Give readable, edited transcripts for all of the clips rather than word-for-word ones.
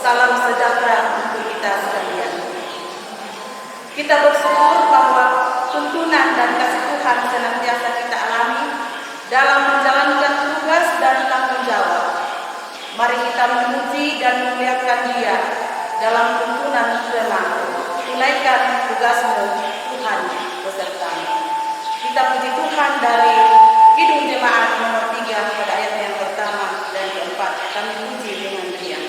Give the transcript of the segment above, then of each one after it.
Salam sejahtera untuk kita sekalian. Kita bersyukur bahwa tuntunan dan kasih Tuhan senantiasa kita alami dalam menjalankan tugas dan tanggung jawab. Mari kita memuji dan memuliakan Dia dalam tuntunan firman. Tunaikan tugasmu, Tuhan besertamu. Kita puji Tuhan dari Kidung Jemaat nomor 3 pada ayat yang pertama dan keempat. Kami puji dengan riang.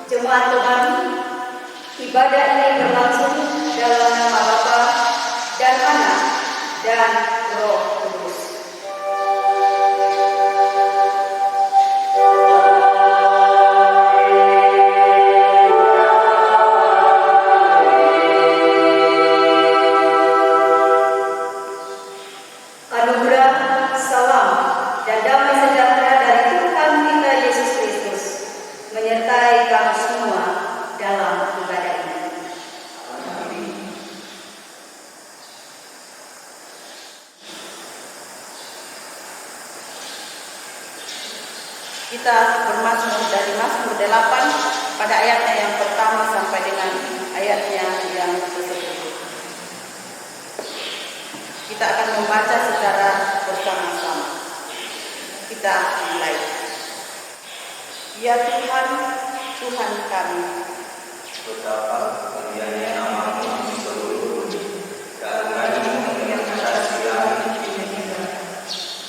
Jemaat Tuhan, ibadah ini berlangsung dalam nama Bapa dan Anak dan Roh Kudus. Anugerah, salam, dan damai sejahtera dari Tuhan kita Yesus Kristus menyertai kamu semua dalam ibadah ini. Amin. Kita bermazmur dari Mazmur 8 pada ayatnya yang pertama sampai dengan ayatnya yang ke-10. Kita akan membaca secara bersama-sama. Kita mulai. Ya Tuhan, Tuhan kami, betapa kemuliaan nama-Mu di seluruh bumi, keagungan-Mu yang mengatasi langit ini.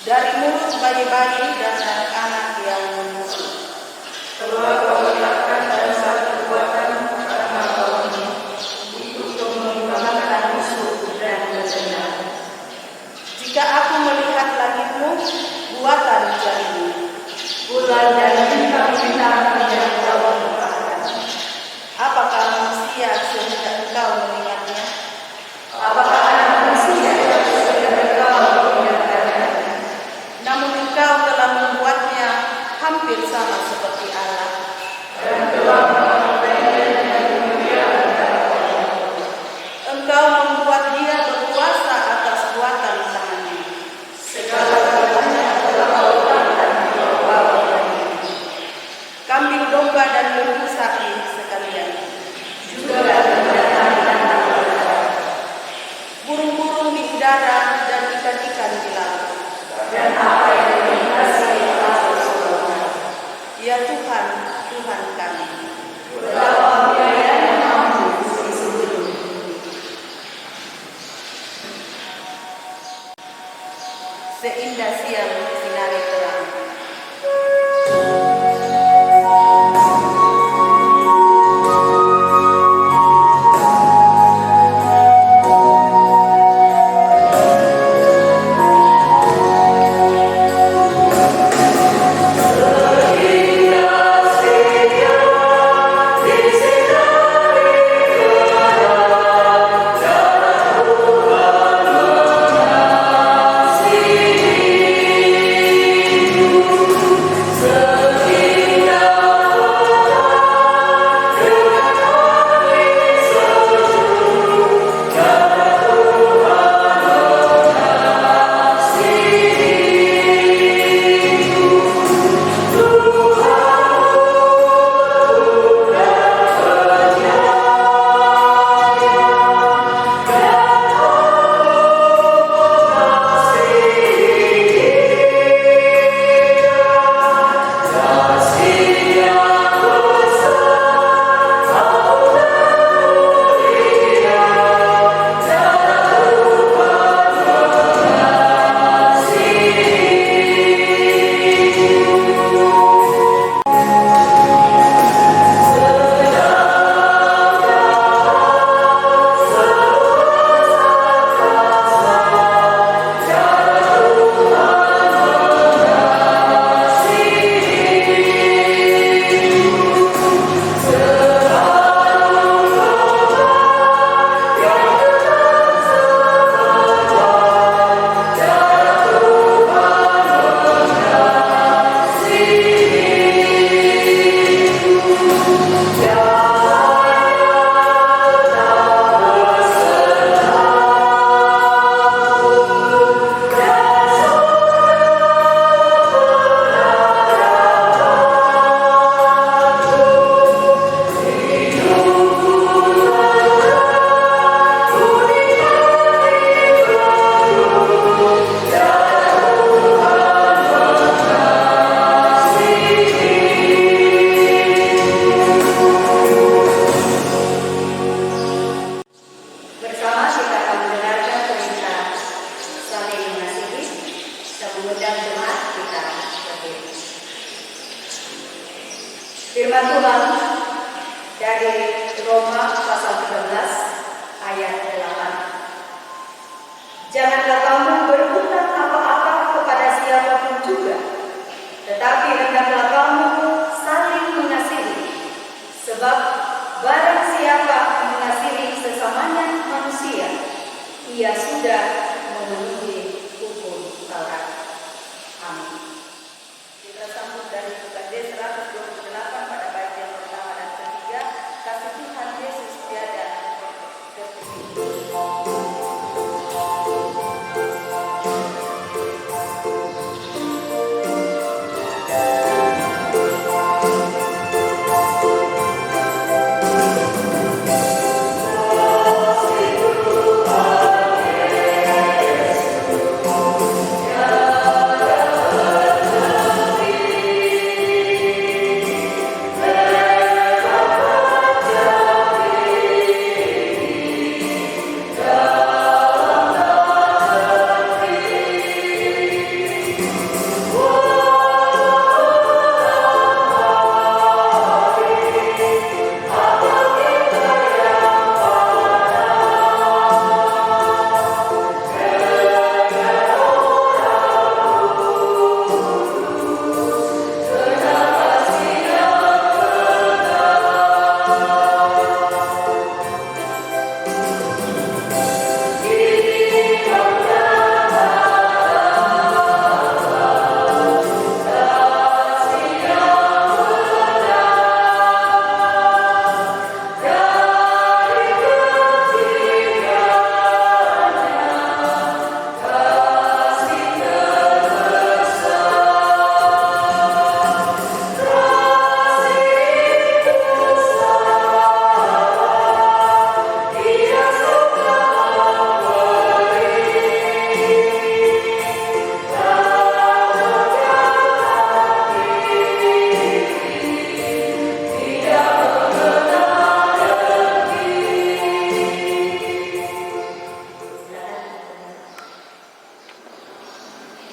dari mulut bayi-bayi dan anak-anak yang menyusu, Telah Kau letakkan dasar kekuatan karena Kau-Mu untuk memenangkan musuh dan bersenang. jika aku melihat langit-Mu, buatan jarimu, Bulan dan bintang-bintang yang Kau tetapkan. apakah manusia sehingga Engkau mengingatnya? Apakah anak manusia sehingga Kau mengingatkannya? Namun Engkau telah membuatnya hampir sama seperti Allah. Dan telah mengabainya dengan kemuliaan dan kuasa. Engkau membuat dia berkuasa atas buatan tangannya. Segala-galanya telah Kau letakkan di bawah kaki. Kambing domba dan lembu sapi sekalian, Juga binatang-binatang di darat. burung-burung di udara dan ikan-ikan di laut. Dan apa yang melintasi atas surga. Ya Tuhan, kita berdiri. Firman Tuhan dari Roma pasal 13 ayat 8. Janganlah kamu berhutang apa-apa kepada siapapun juga, tetapi hendaklah kamu saling mengasihi, sebab barang siapa mengasihi sesamanya manusia, ia sudah memenuhi hukum Taurat. Amin. Kita sambut dari UKD 128 pada bait yang pertama dan ketiga, kasih Tuhan Yesus tiada terpuji.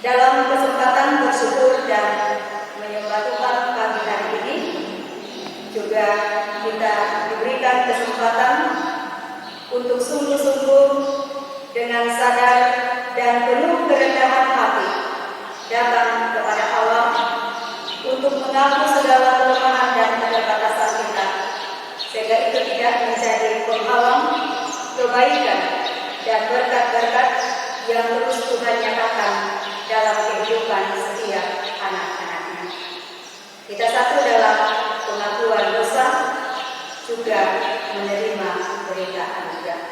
Dalam kesempatan bersyukur dan menyembah Tuhan pagi hari ini, juga kita diberikan kesempatan untuk sungguh-sungguh dengan sadar dan penuh kerendahan hati datang kepada Allah untuk mengaku segala kelemahan dan keterbatasan kita, sehingga itu tidak menjadi penghalang kebaikan dan berkat-berkat yang terus Tuhan nyatakan dalam kehidupan setiap anak-anaknya. Kita satu dalam pengakuan dosa, juga menerima berita anugerah.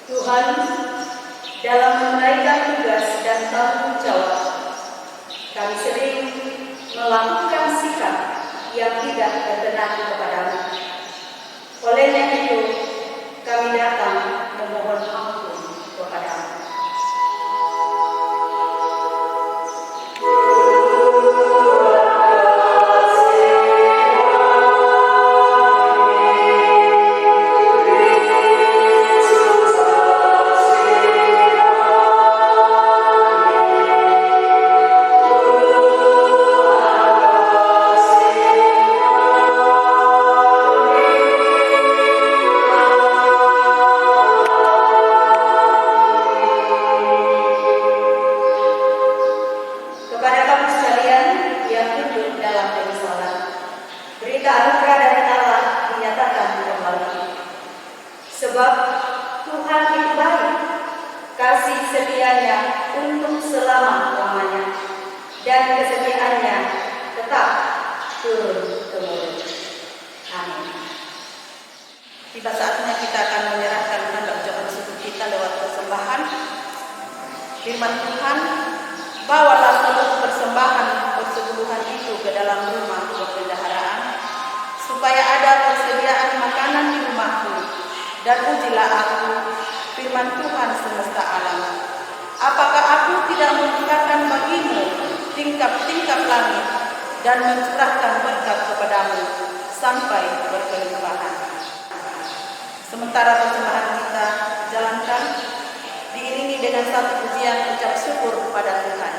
Tuhan, dalam menunaikan tugas dan tanggung jawab, kami sering melakukan sikap yang tidak berkenan kepadamu. Olehnya itu, kami datang memohon ampun kepadamu. Sebab Tuhan itu baik, kasih setianya untuk selama-lamanya, dan kesetiaannya tetap turun-temurun. Amin. Tiba saatnya kita akan menyerahkan tanda ucapan syukur kita lewat persembahan. Firman Tuhan, bawalah seluruh persembahan persepuluhan itu ke dalam rumah perbendaharaan, supaya ada persediaan makanan di rumahku, dan ujilah aku, firman Tuhan semesta alam. Apakah aku tidak membukakan bagimu tingkap-tingkap langit dan mencurahkan berkat kepadamu sampai berkelimpahan. Sementara persembahan kita jalankan, diiringi dengan satu pujian ucap syukur kepada Tuhan.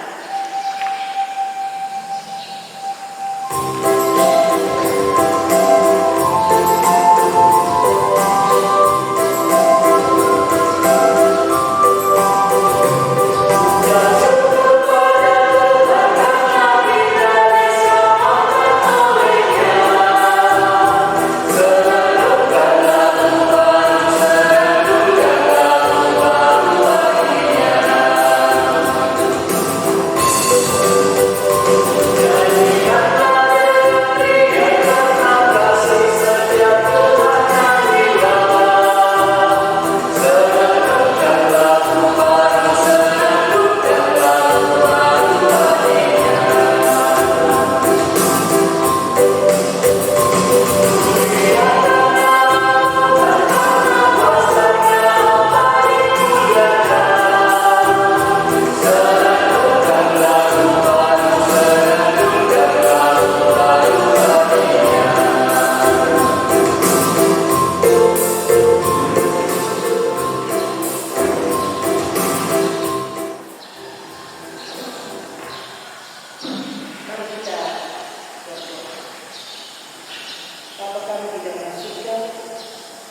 surga,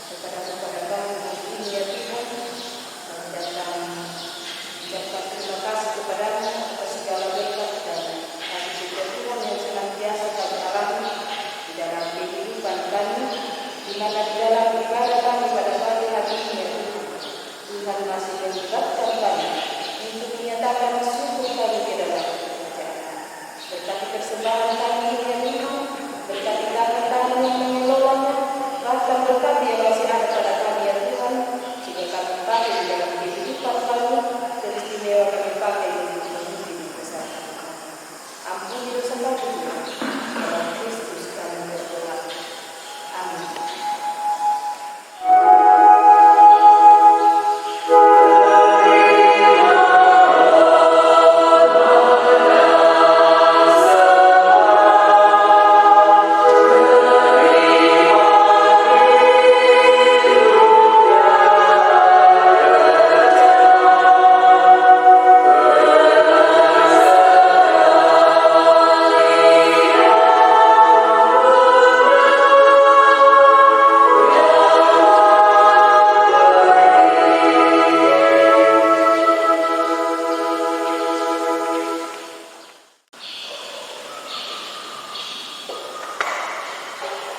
kepada kami ini ya Tuhan, kami datang mengucapkan terima kasih kepadamu atas segala berkat dan kasih setia Tuhan yang senantiasa kami alami di dalam kehidupan kami, di mana di dalam ibadah kami pada pagi hari ini ya Tuhan, Tuhan masih melibatkan kami untuk menyatakan syukur kami di dalam pekerjaan. Berkati persembahan kami ini ya Tuhan, berkati kami yang mengelolanya, bahkan berkati yang masih ada pada kami ya Tuhan, jika kami pakai di dalam kehidupan kami, teristimewa kami pakai untuk memimpin besar. Ampuni dosa kami, dalam Kristus kami berdoa. Amin.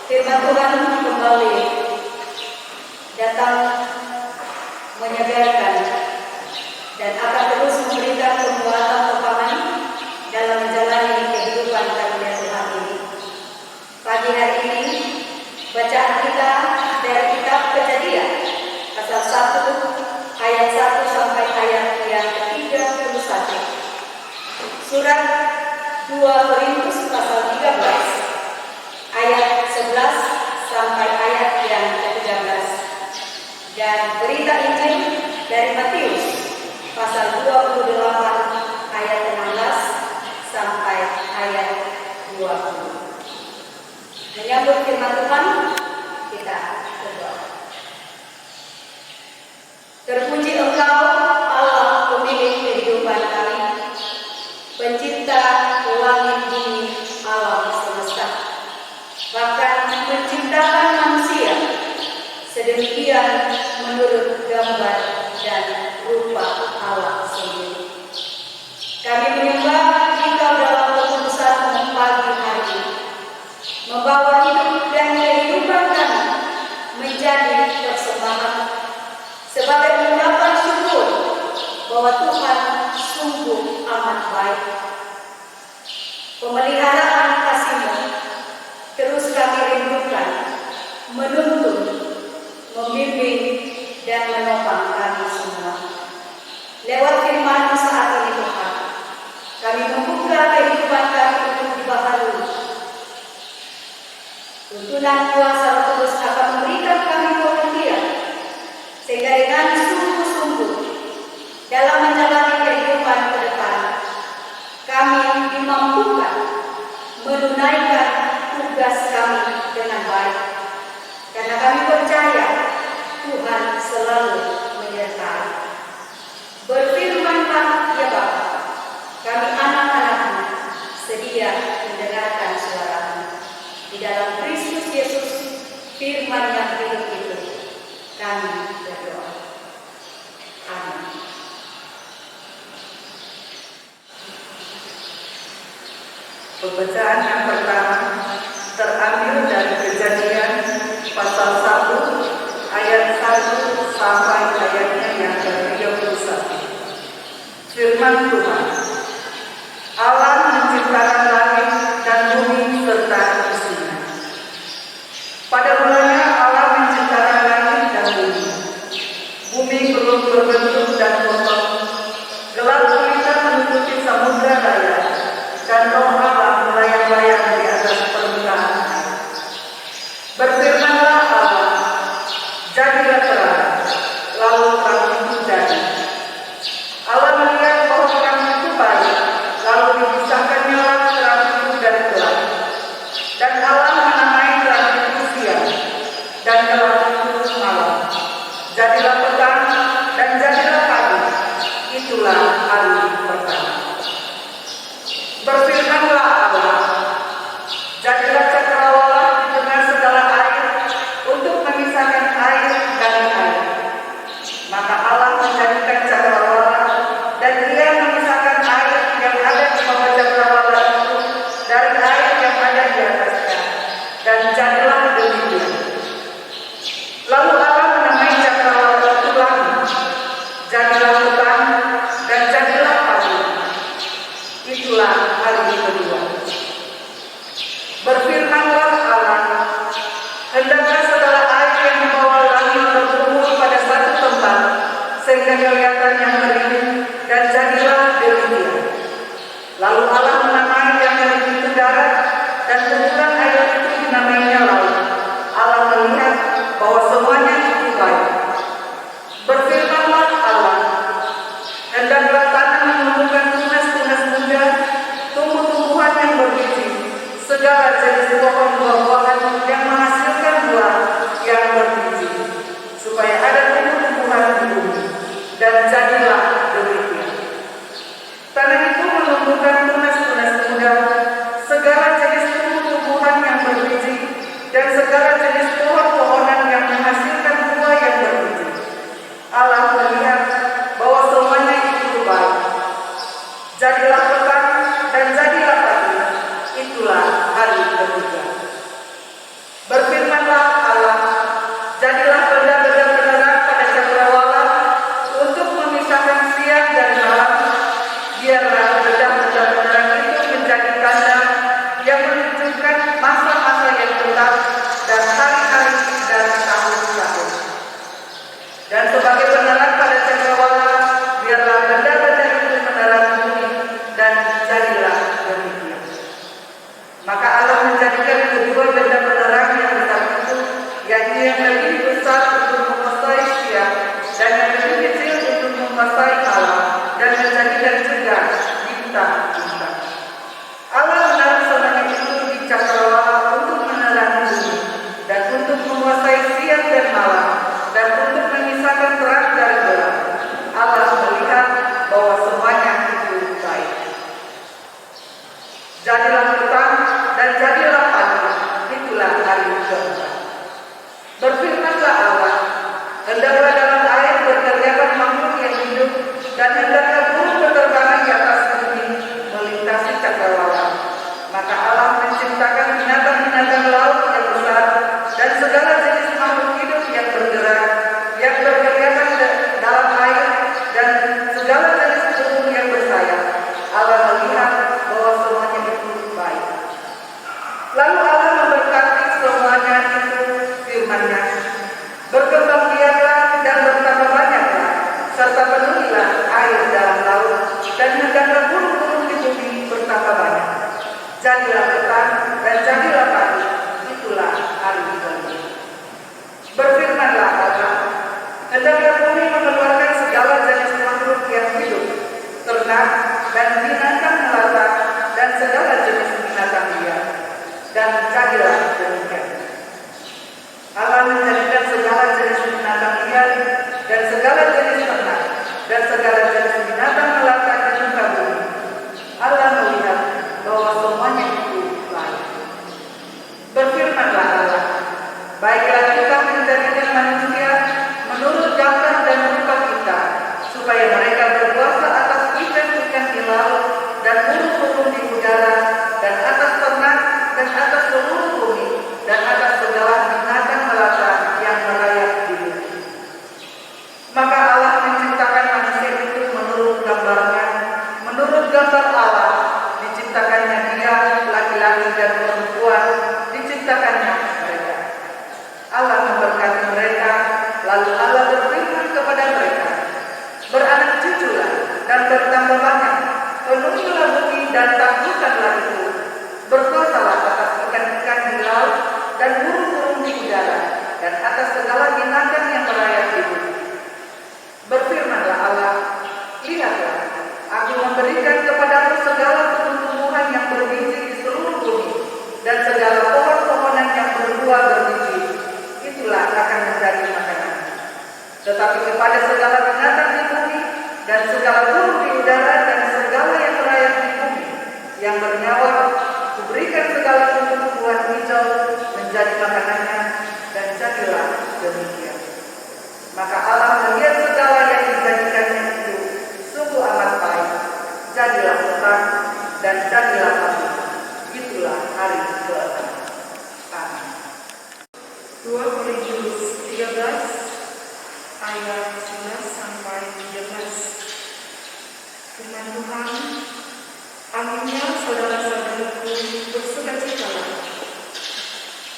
Firman Tuhan kembali datang menyegarkan dan akan terus memberikan penguatan topangan dalam menjalani kehidupan karunia Tuhan ini. Pagi hari ini bacaan kita dari kitab Kejadian pasal 1 ayat 1 sampai ayat yang ke-31. Surat 2 Korintus pasal 13 ayat 11 sampai ayat yang ke-13 dan berita Injil dari Matius pasal 28 ayat 16 sampai ayat 20. Menyambut firman Tuhan, kita berdoa. Terpuji Engkau Allah pemilik kehidupan kami, pencipta langit bumi alam semesta, bahkan menciptakan manusia sedemikian menurut gambar dan rupa Allah sendiri. Kami menyembah Engkau dalam keputusan pagi hari ini, membawa hidup dan kehidupan kami menjadi persembahan sebagai ungkapan syukur bahwa Tuhan sungguh amat baik. Pemeliharaan kasih-Mu terus kami rindukan, menuntun, membimbing, dan menopang kami semua. Lewat firman-Mu saat ini Tuhan, kami membuka kehidupan kami untuk dibaharui. Tuntunan kuasa Roh Kudus akan memberikan kami pengertian, sehingga dengan sungguh-sungguh dalam menjalani kehidupan ke depan, kami dimampukan menunaikan tugas kami dengan baik, karena kami percaya Tuhan selalu menyertai. Berfirmanlah ya Bapa, kami anak-anak-Mu sedia mendengarkan suara-Mu. Di dalam Kristus Yesus, firman yang hidup itu, kami berdoa. Amin. Pembacaan yang pertama terambil dari Kejadian pasal 1 ayat 1 sampai ayatnya yang ke-31. Firman Tuhan, Allah menciptakan langit dan bumi serta isinya. Pada mulanya Allah menciptakan langit dan bumi. Bumi belum berbentuk dan kosong, gelap gulita menutupi samudra raya, dan Roh Allah melayang-layang di atas permukaan air. Berfirmanlah Allah, jadilah terang, lalu terang itu jadi. Allah melihat bahwa terang itu baik, lalu dipisahkannya terang itu dari gelap. Dan Allah menamai terang itu siang, dan gelap itu malam. Jadilah petang, dan jadilah pagi. Itulah hari pertama. Berfirmanlah Allah, jadilah cakrawala di tengah segala air untuk hari kedua. Berfirmanlah Allah, hendaklah segala air yang membawa langit berkumpul pada satu tempat, sehingga kelihatan yang kering, dan jadilah demikian. Lalu Allah menamai yang kering itu darat, dan kumpulan air itu dinamainya laut. Allah melihat bahwa semuanya itu baik. Berfirmanlah Allah, hendaklah tanah menumbuhkan tunas-tunas muda, tumbuh-tumbuhan yang berbiji, segala jenis pohon buah-buahan yang menghasilkan buah yang berbiji, supaya ada tumbuh-tumbuhan di bumi. Dan jadilah demikian. Tanah itu menumbuhkan tunas-tunas muda, segala jenis tumbuh-tumbuhan yang berbiji, dan segala jenis pohon-pohonan yang menghasilkan buah yang berbiji. Allah melihat bahwa semuanya itu baik. Jadilah petang dan jadilah pagi, itulah hari ketiga. Berfirmanlah Allah, jadilah benda-benda penerang pada cakrawala untuk memisahkan siang dan malam. Biarlah benda-benda penerang itu menjadi tanda yang menunjukkan masa-masa yang tetap dan hari-hari dan tahun-tahun. Dan sebagai penerang pada cakrawala, biarlah benda-benda itu menerang bumi, dan jadilah demikian. Maka Allah menjadikan kedua benda penerang yang besar itu, yakni yang lebih besar untuk menguasai siang dan yang lebih kecil untuk menguasai malam, dan menjadikan juga bintang-bintang. Allah menaruh semuanya itu di cakrawala untuk menerangi bumi, dan untuk menguasai siang dan malam, dan untuk memisahkan terang dari gelap. Allah melihat bahwa semuanya itu baik. Jadilah petang dan jadilah pagi, itulah hari keempat. Berfirmanlah Allah, hendaklah dalam air berterdapat makhluk yang hidup, dan hendaklah burung berterbangan di atas bumi melintasi cakrawala. Maka Allah menciptakan binatang-binatang laut yang besar dan segala jenis makhluk hidup yang bergerak, yang berkeliaran dalam air, dan segala jenis burung yang bersayap. Allah melihat bahwa semuanya itu baik. Lalu Allah memberkati semuanya itu, firman-Nya, berkembang biaklah dan bertambah banyaklah, serta penuhilah air dalam laut, dan hendaklah burung-burung di bumi bertambah banyak. Jadilah petang dan jadilah pagi, itulah hari kelima. Berfirmanlah Allah, hendaklah bumi mengeluarkan segala jenis makhluk yang hidup, ternak dan binatang melata, dan segala jenis binatang liar. Dan jadilah demikian. Allah menjadikan segala jenis binatang liar dan segala jenis ternak dan segala jenis binatang melata di muka bumi. Allah melihat bahwa semuanya itu baik. Berfirmanlah Allah, baiklah kita menjadikan manusia menurut gambar dan rupa kita, supaya mereka berkuasa atas ikan-ikan di laut dan burung-burung di udara, dan atas ternak, dan atas seluruh bumi, dan atas segala binatang melata yang merayap di bumi. Maka Allah menciptakan manusia itu menurut gambarnya, menurut gambar Allah diciptakannya dia, laki-laki dan perempuan diciptakannya mereka. Allah memberkati mereka, lalu Allah berfirman kepada mereka, beranak cuculah dan bertambah banyak, penuhilah bumi dan taklukkanlah itu, berkuasalah atas ikan-ikan di laut dan burung-burung di udara, dan atas segala binatang yang merayap di bumi. Berfirmanlah Allah, lihatlah, aku memberikan kepadamu segala tumbuh-tumbuhan yang berbiji di seluruh bumi, dan segala pohon-pohonan yang berbuah berbiji, itulah akan menjadi makanan. Tetapi kepada segala binatang di bumi, dan segala burung di udara, dan segala yang merayap di bumi, yang bernyawa, kuberikan segala tumbuh-tumbuhan hijau menjadi makanannya, dan jadilah demikian. Maka Allah melihat segala yang dijadikannya itu sungguh amat baik. Jadilah petang dan jadilah pagi, itulah hari ke-6. Amin. 2 Korintus 13 ayat 11 sampai 13. Firman Tuhan, Aminnya saudara-saudaraku, bersukacitalah.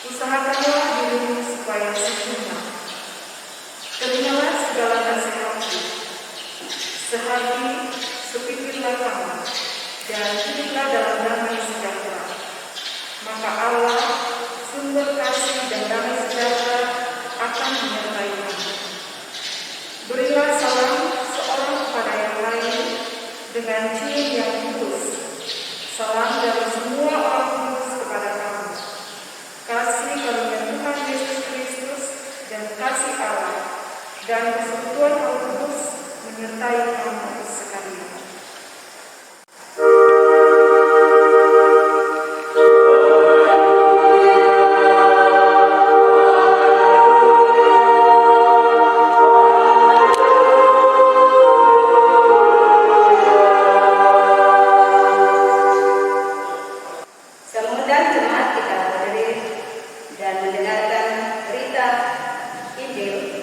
Usahakanlah dirimu supaya sempurna. Terimalah segala nasihatku. Sehati, sepikirlah kamu, dan hiduplah dalam damai sejahtera. Maka Allah, sumber kasih dan damai sejahtera, akan menyertai kamu. Berilah salam seorang kepada yang lain dengan cium yang tulus. Salam dari semua orang kudus kepada kamu. Kasih karunia Tuhan Yesus Kristus dan kasih Allah dan persekutuan Roh Kudus menyertai kamu sekalian. Semoga jemaat kita berdiri dan mendengarkan berita Injil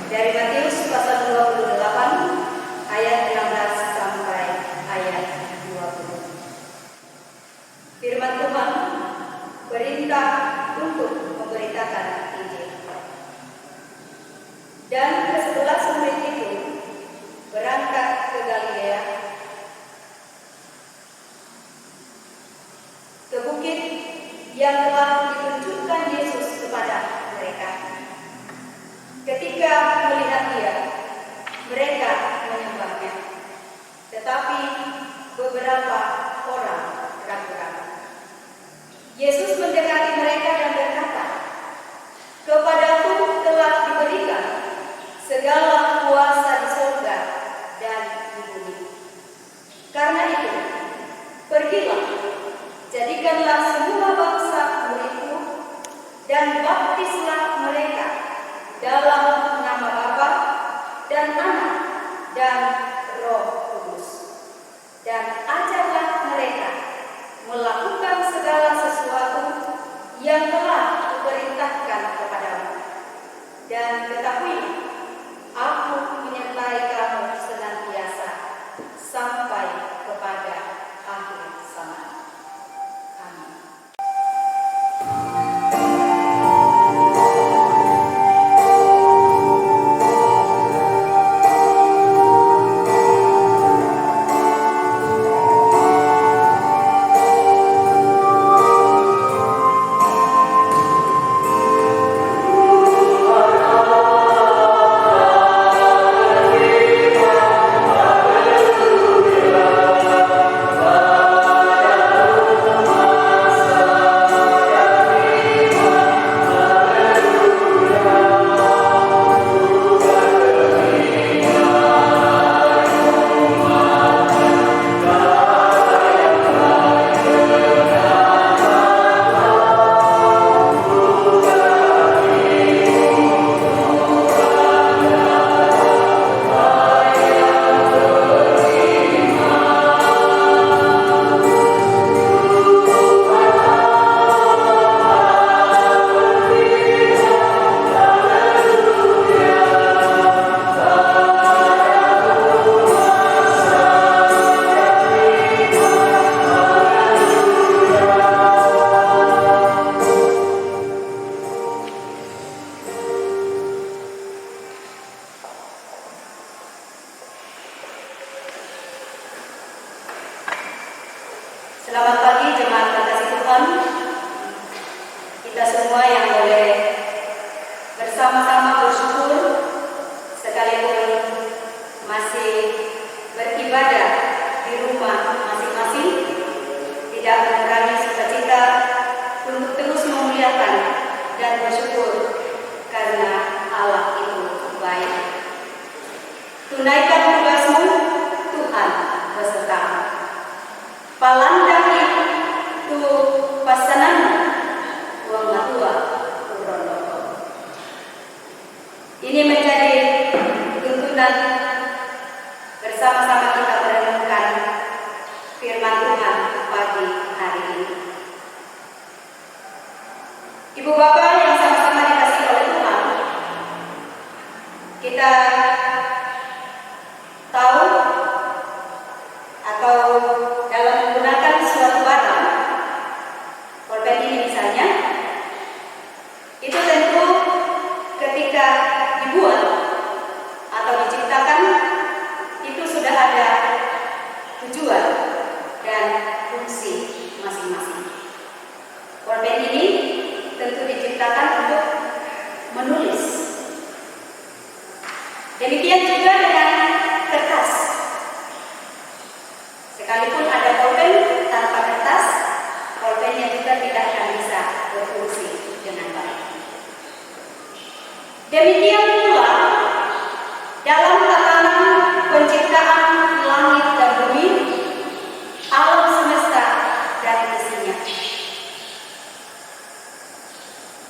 dari Matius pasal 28 ayat 16 sampai ayat 20. Firman Tuhan perintah untuk memberitakan Injil. Dan ke-11 murid itu berangkat ke Galilea, ke bukit yang telah ditunjukkan Yesus kepada mereka. Ketika melihat Dia, mereka menyembahnya, tetapi beberapa orang ragu-ragu. Yesus mendekati mereka dan berkata, "Kepadaku telah diberikan segala kuasa di surga dan di bumi. Karena itu, pergilah, jadikanlah semua bangsa muridku dan baptislah mereka dalam nama Bapa dan Anak dan Roh Kudus. Dan ajarlah mereka melakukan segala sesuatu yang telah kuperintahkan kepadamu. Dan ketahui, aku menyertai kamu senantiasa sampai kepada akhir zaman." Amin. Selamat pagi jemaat kasih Tuhan. Kita semua yang boleh bersama-sama bersyukur sekalipun masih beribadah di rumah masing-masing, tidak mengurangi sukacita untuk terus memuliakan dan bersyukur karena Allah itu baik. Tunaikan tugasmu, Tuhan besertamu. Palandang itu pasanan uang matua urondoko. Ini menjadi tuntunan bersama-sama kita merenungkan firman Tuhan pagi hari ini. Ibu bapak yang sama-sama dikasihi oleh Tuhan, kita tahu atau dalam penggunaan fungsi masing-masing. Pulpen ini tentu diciptakan untuk menulis. Demikian juga dengan kertas. Sekalipun ada pulpen tanpa kertas, pulpennya juga tidak akan bisa berfungsi dengan baik. Demikian pula dalam tatanan penciptaan langit dan bumi, alam semesta dan isinya.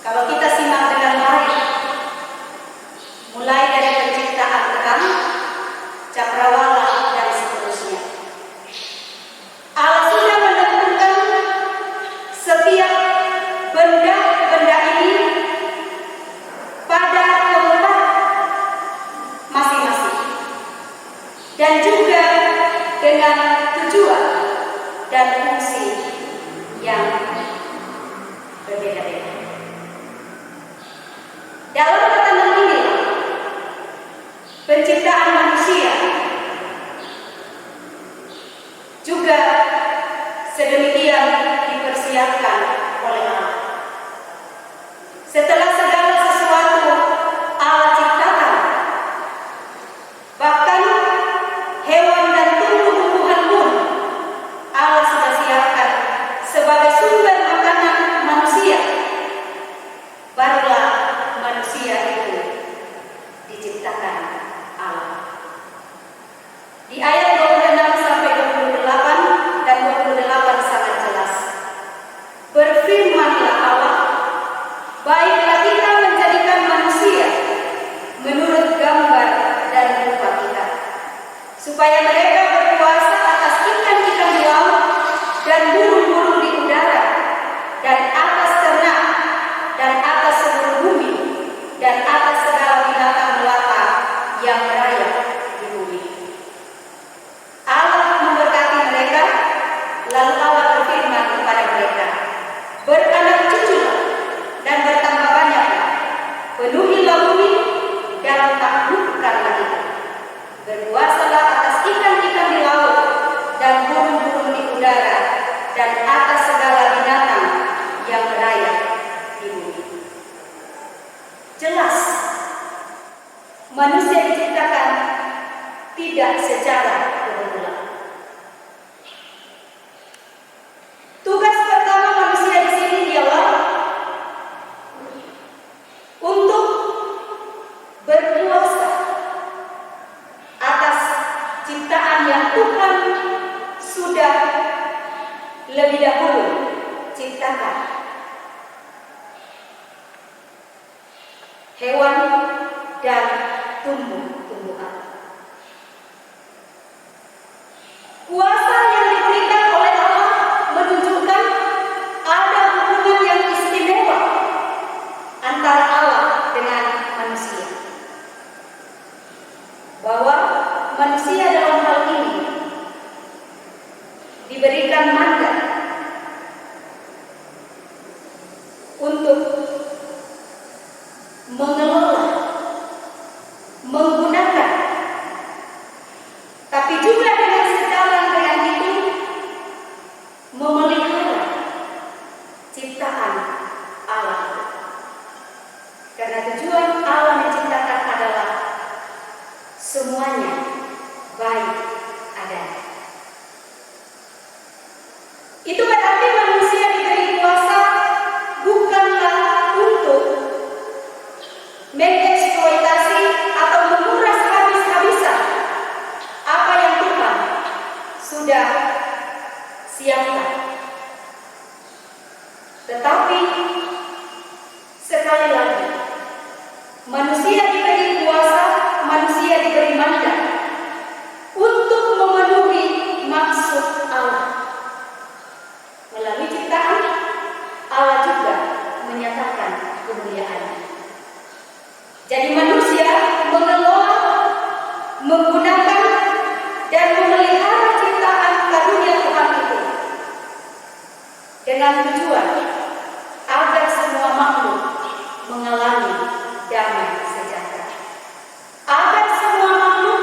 Kalau kita simak dengan baik, mulai dari penciptaan terang, cakrawala dan seterusnya, Allah sudah menentukan setiap benda-benda ini pada tempat masing-masing dan juga dengan tujuan dan fungsi yang berbeda-beda. Dalam tatanan ini, penciptaan manusia juga sedemikian dipersiapkan oleh Allah. Setelah segala sesuatu Allah ciptakan, bahkan hewan dan tumbuh-tumbuhan pun Allah sudah siapkan sebagai sumber makanan manusia. Barulah manusia itu diciptakan Allah. Di ayat 26 sampai 28 dan 28 sangat jelas. Berfirmanlah Allah, baiklah kita menjadikan manusia menurut gambar dan rupa kita, supaya mereka berkuasa atas ikan-ikan di laut dan burung-burung di udara dan atas ternak dan atas seluruh bumi dan atas segala binatang melata yang merayap di bumi. Allah memberkati mereka, lalu Allah berfirman kepada mereka, beranak cuculah dan bertambah banyaklah, penuhilah bumi dan taklukkanlah itu. Berkuasalah atas ikan-ikan di laut dan burung-burung di udara dan atas segala binatang yang merayap di bumi. Jelas, manusia diciptakan tidak secara kebetulan. Tugas pertama manusia di sini ialah untuk berkuasa atas ciptaan yang Tuhan sudah lebih dahulu ciptakan. Hewan dan tumbuh-tumbuhan. Kuasa yang diberikan oleh Allah menunjukkan ada hubungan yang istimewa antara Allah dengan manusia. Bahwa manusia dalam hal ini diberikan mandat untuk mengelola, menggunakan, tapi juga dengan sejalan dengan itu memelihara ciptaan Allah. Karena tujuan Allah menciptakan adalah semuanya baik adanya. Itu berarti manusia diberi kuasa bukanlah untuk mengeksploitasi atau menguras habis-habisan apa yang Tuhan sudah siapkan. Tetapi sekali lagi, manusia diberi kuasa, manusia diberi mandat untuk memenuhi maksud Allah. Melalui ciptaan, Allah juga menyatakan kemuliaannya. Jadi manusia mengelola, menggunakan dan memelihara ciptaan karunia Tuhan itu dengan tujuan agar semua makhluk mengalami damai sejahtera, agar semua makhluk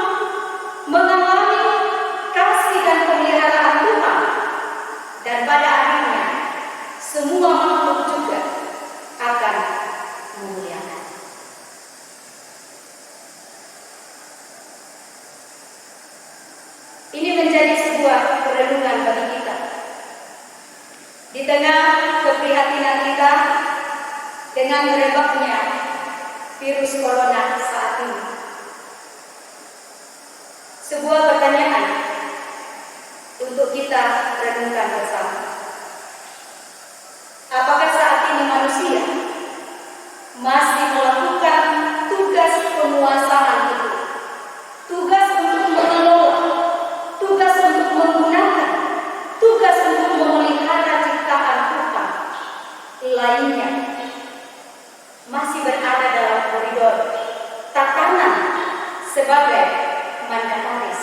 mengalami kasih dan pemeliharaan Tuhan semua makhluk juga akan memuliakan. Ini menjadi sebuah perenungan bagi kita. Di tengah keprihatinan kita dengan merebaknya virus corona saat ini, sebuah pertanyaan untuk kita renungkan bersama. Apakah saat ini manusia masih melakukan tugas penguasaan itu? Tugas untuk mengelola, tugas untuk menggunakan, tugas untuk memelihara ciptaan Tuhan lainnya masih berada dalam koridor tatanan sebagai mandataris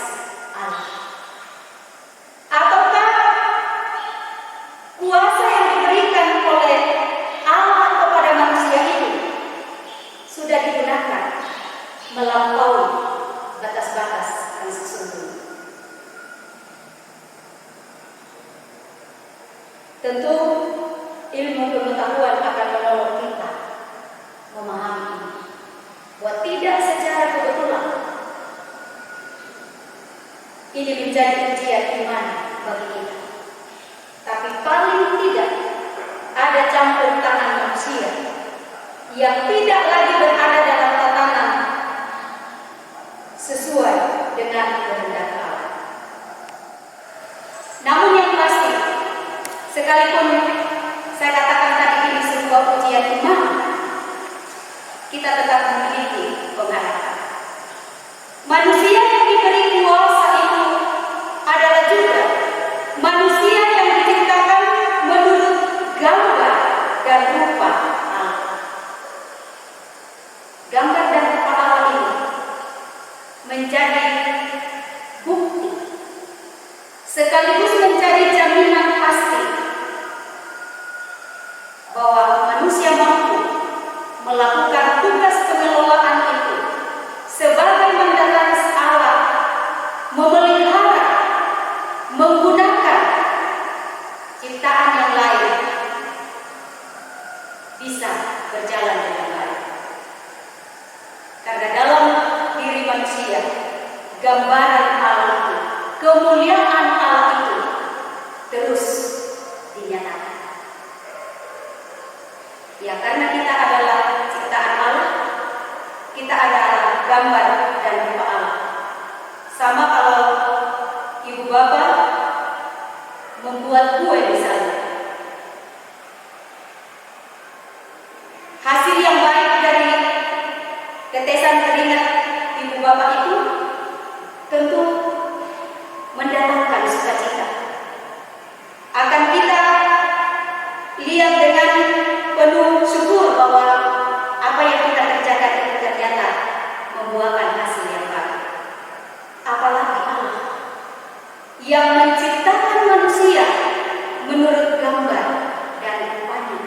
Allah? Ataukah kuasa yang diberikan oleh Allah kepada manusia itu sudah digunakan melampaui batas-batas yang sesungguhnya? Tentu ilmu pengetahuan akan menolong kita memahami ini, bahwa tidak secara kebetulan ini menjadi ujian iman bagi kita. Tapi paling tidak ada campur tangan manusia yang tidak lagi berada dalam tatanan sesuai dengan kehendak Allah. Namun yang pasti, sekalipun saya katakan tadi ini sebuah ujian iman, kita tetap memiliki pengharapan. Manusia yang diberi kuasa itu adalah juga manusia yang diciptakan menurut gambar dan rupa Allah. Gambar dan rupa Allah ini menjadi bukti sekaligus menjadi jaminan pasti bahwa manusia mampu melakukan tugas pengelolaan itu sebagai mandataris Allah, memelihara, menggunakan ciptaan yang lain bisa berjalan dengan baik. Karena dalam diri manusia, gambaran Allah itu, kemuliaan Allah itu terus dinyatakan. Ya, karena kita adalah ciptaan Allah, kita adalah gambar dan rupa Allah. Sama kalau ibu bapak membuat kue misalnya, hasil yang baik dari tetesan keringat ibu bapak itu tentu mendatangkan sukacita. Akan kita lihat dengan penuh syukur bahwa apa yang kita kerjakan itu ternyata membuahkan hasil yang baik. Apalagi Allah yang menciptakan manusia menurut gambar dan rupanya.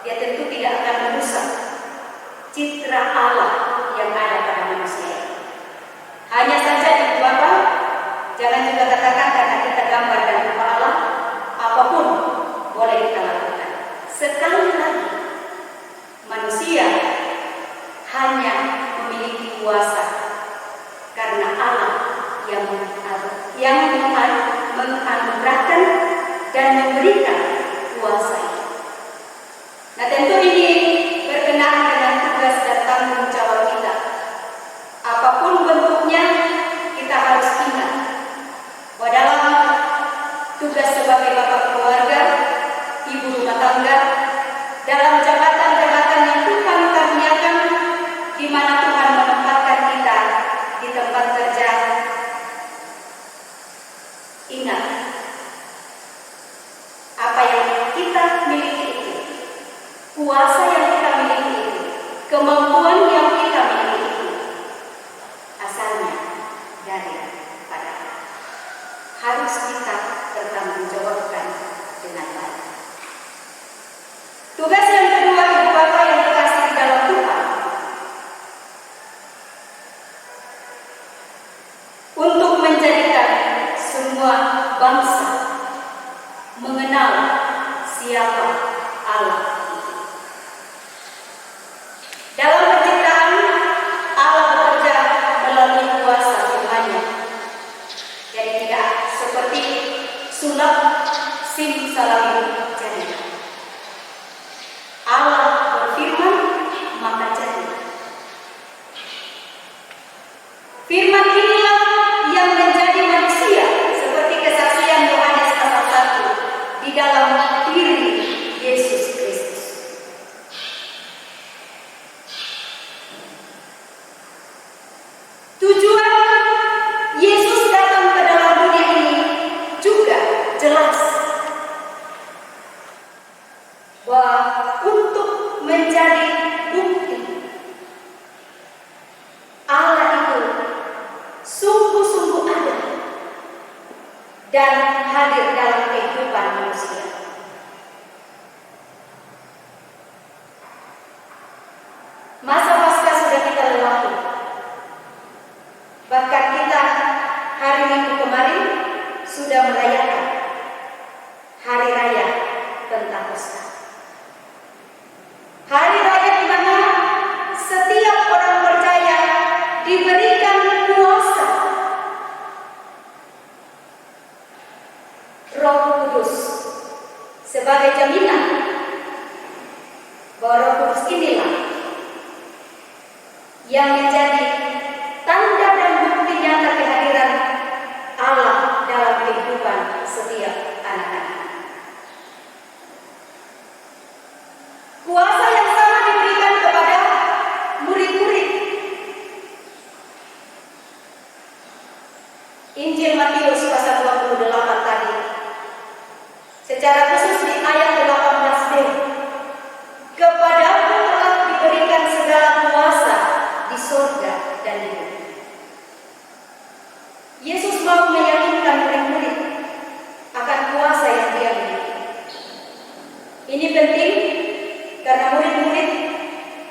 Dia tentu tidak akan merusak citra Allah yang ada pada manusia. Hanya saja ibu bapak, jangan juga katakan karena kita gambar dan rupa Allah, apapun boleh kita lakukan. Sekali lagi, manusia hanya memiliki kuasa karena Allah yang menganugerahkan dan memberikan kuasa itu. Nah, tentu ini berkenaan dengan tugas dan tanggung jawab kita. Apapun bentuknya, kita harus ingat bahwa dalam tugas sebagai bapak keluarga, ibu rumah tangga, dalam jabatan-jabatan yang Tuhan karuniakan, di mana Tuhan menempatkan kita di tempat kerja, ingat apa yang kita miliki itu, kuasa yang kita miliki itu, kemampuan yang kita miliki itu, asalnya dari pada harus kita bertanggungjawabkan dengan baik. Tugas yang kedua, ibu bapak yang terkasih di dalam Tuhan, untuk menjadikan semua bangsa mengenal siapa Allah itu. Dalam penciptaan, Allah bekerja melalui kuasa Tuhannya. Jadi tidak seperti sulap simsalabim jadi. Allah berfirman, maka jadi. Firman inilah yang menjadi manusia, seperti kesaksian Yohanes pasal 1 di dalam diri Yesus Kristus. Tujuan Yesus datang ke dalam dunia ini juga jelas, bahwa untuk menjadi bukti Allah itu sungguh-sungguh ada dan hadir dalam kehidupan manusia. Masa Paskah sudah kita lewati. Bahkan kita hari Minggu kemarin sudah merayakan Hari Raya Pentakosta. Hari raya di mana setiap orang percaya diberikan kuasa Roh Kudus sebagai jaminan bahwa Roh Kudus inilah yang menjadi tanda dan bukti nyata kehadiran Allah dalam kehidupan setiap anak-anak. Kuasa yang sama diberikan kepada murid-murid. Injil Matius pasal 28 tadi, secara khusus di ayat 18b, kepadamu telah diberikan segala kuasa di surga dan di bumi. Yesus mau meyakinkan murid-murid akan kuasa yang Dia miliki. Ini penting karena murid-murid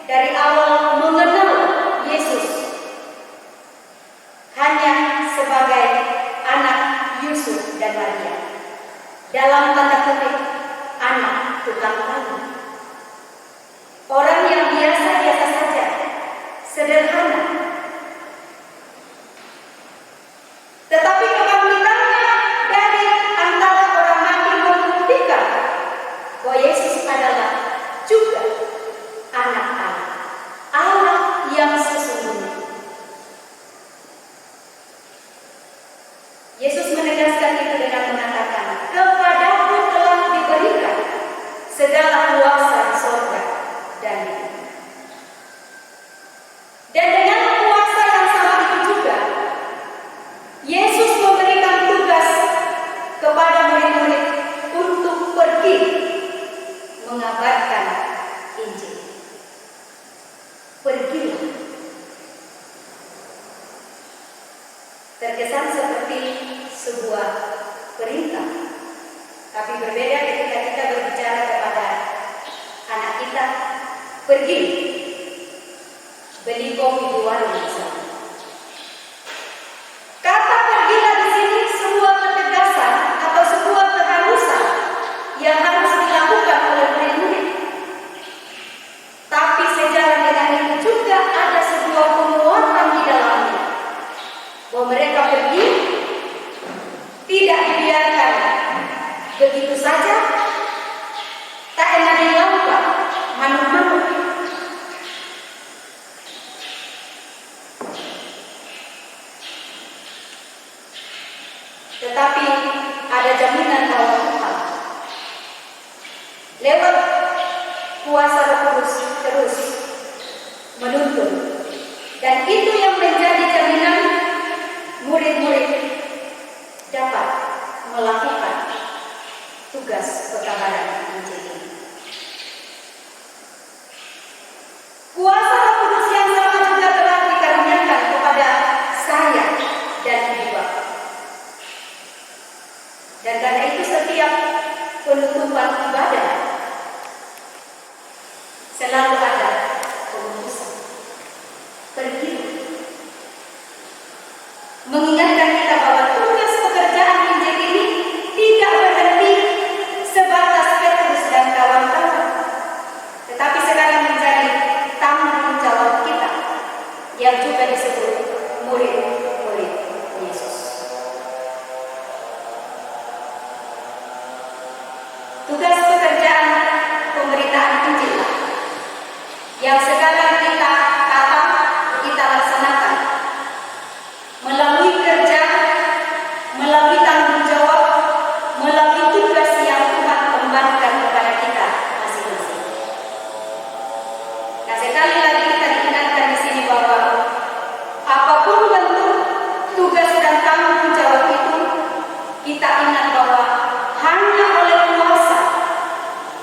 dari awal mengenal Yesus hanya sebagai anak Yusuf dan Maria, dalam tanda kutip anak tukang kayu, orang yang biasa-biasa saja, sederhana. Tetapi kebangkitannya dari antara orang mati membuktikan bahwa Yesus adalah juga anak Allah, Allah yang sesungguhnya. Yesus menegaskan itu dengan mengatakan, kepadamu telah diberikan segala kuasa di surga dan di bumi. Dan dengan kuasa yang sama itu juga, Yesus memberikan tugas kepada murid-murid untuk pergi mengabarkan Injil. Pergilah. Terkesan seperti sebuah perintah, tapi berbeda ketika kita berbicara kepada anak kita, pergi beli kopi di warung misalnya. Kata pergilah di sini sebuah ketegasan atau sebuah keharusan yang harus dilakukan oleh murid-murid. Tapi sejalan dengan itu juga ada sebuah penguatan di dalamnya, bahwa mereka pergi tidak dibiarkan begitu saja, tak enak dilakukan manut-manut. Tetapi ada jaminan bahwa Tuhan lewat kuasa Roh Kudus terus menuntun, dan itu yang menjadi jaminan murid-murid dapat melakukan tugas pekabaran Injil ini. Kuasa Roh Kudus yang sama juga telah dikaruniakan kepada saya dan ibu bapak. Dan karena itu setiap penutupan ibadah selalu ada pengutusan. Pergi. Mengingatkan kita bahwa tugas pekerjaan Injil ini tidak berhenti sebatas Petrus tugas pekerjaan pemberitaan Injil yang sekarang kita tata, kita laksanakan melalui kerja, melalui tanggung jawab, melalui tugas yang Tuhan kembalikan kepada kita masing-masing. Nah, sekali lagi kita diingatkan di sini bahwa apapun bentuk tugas dan tanggung jawab itu, kita ingat bahwa hanya oleh kuasa,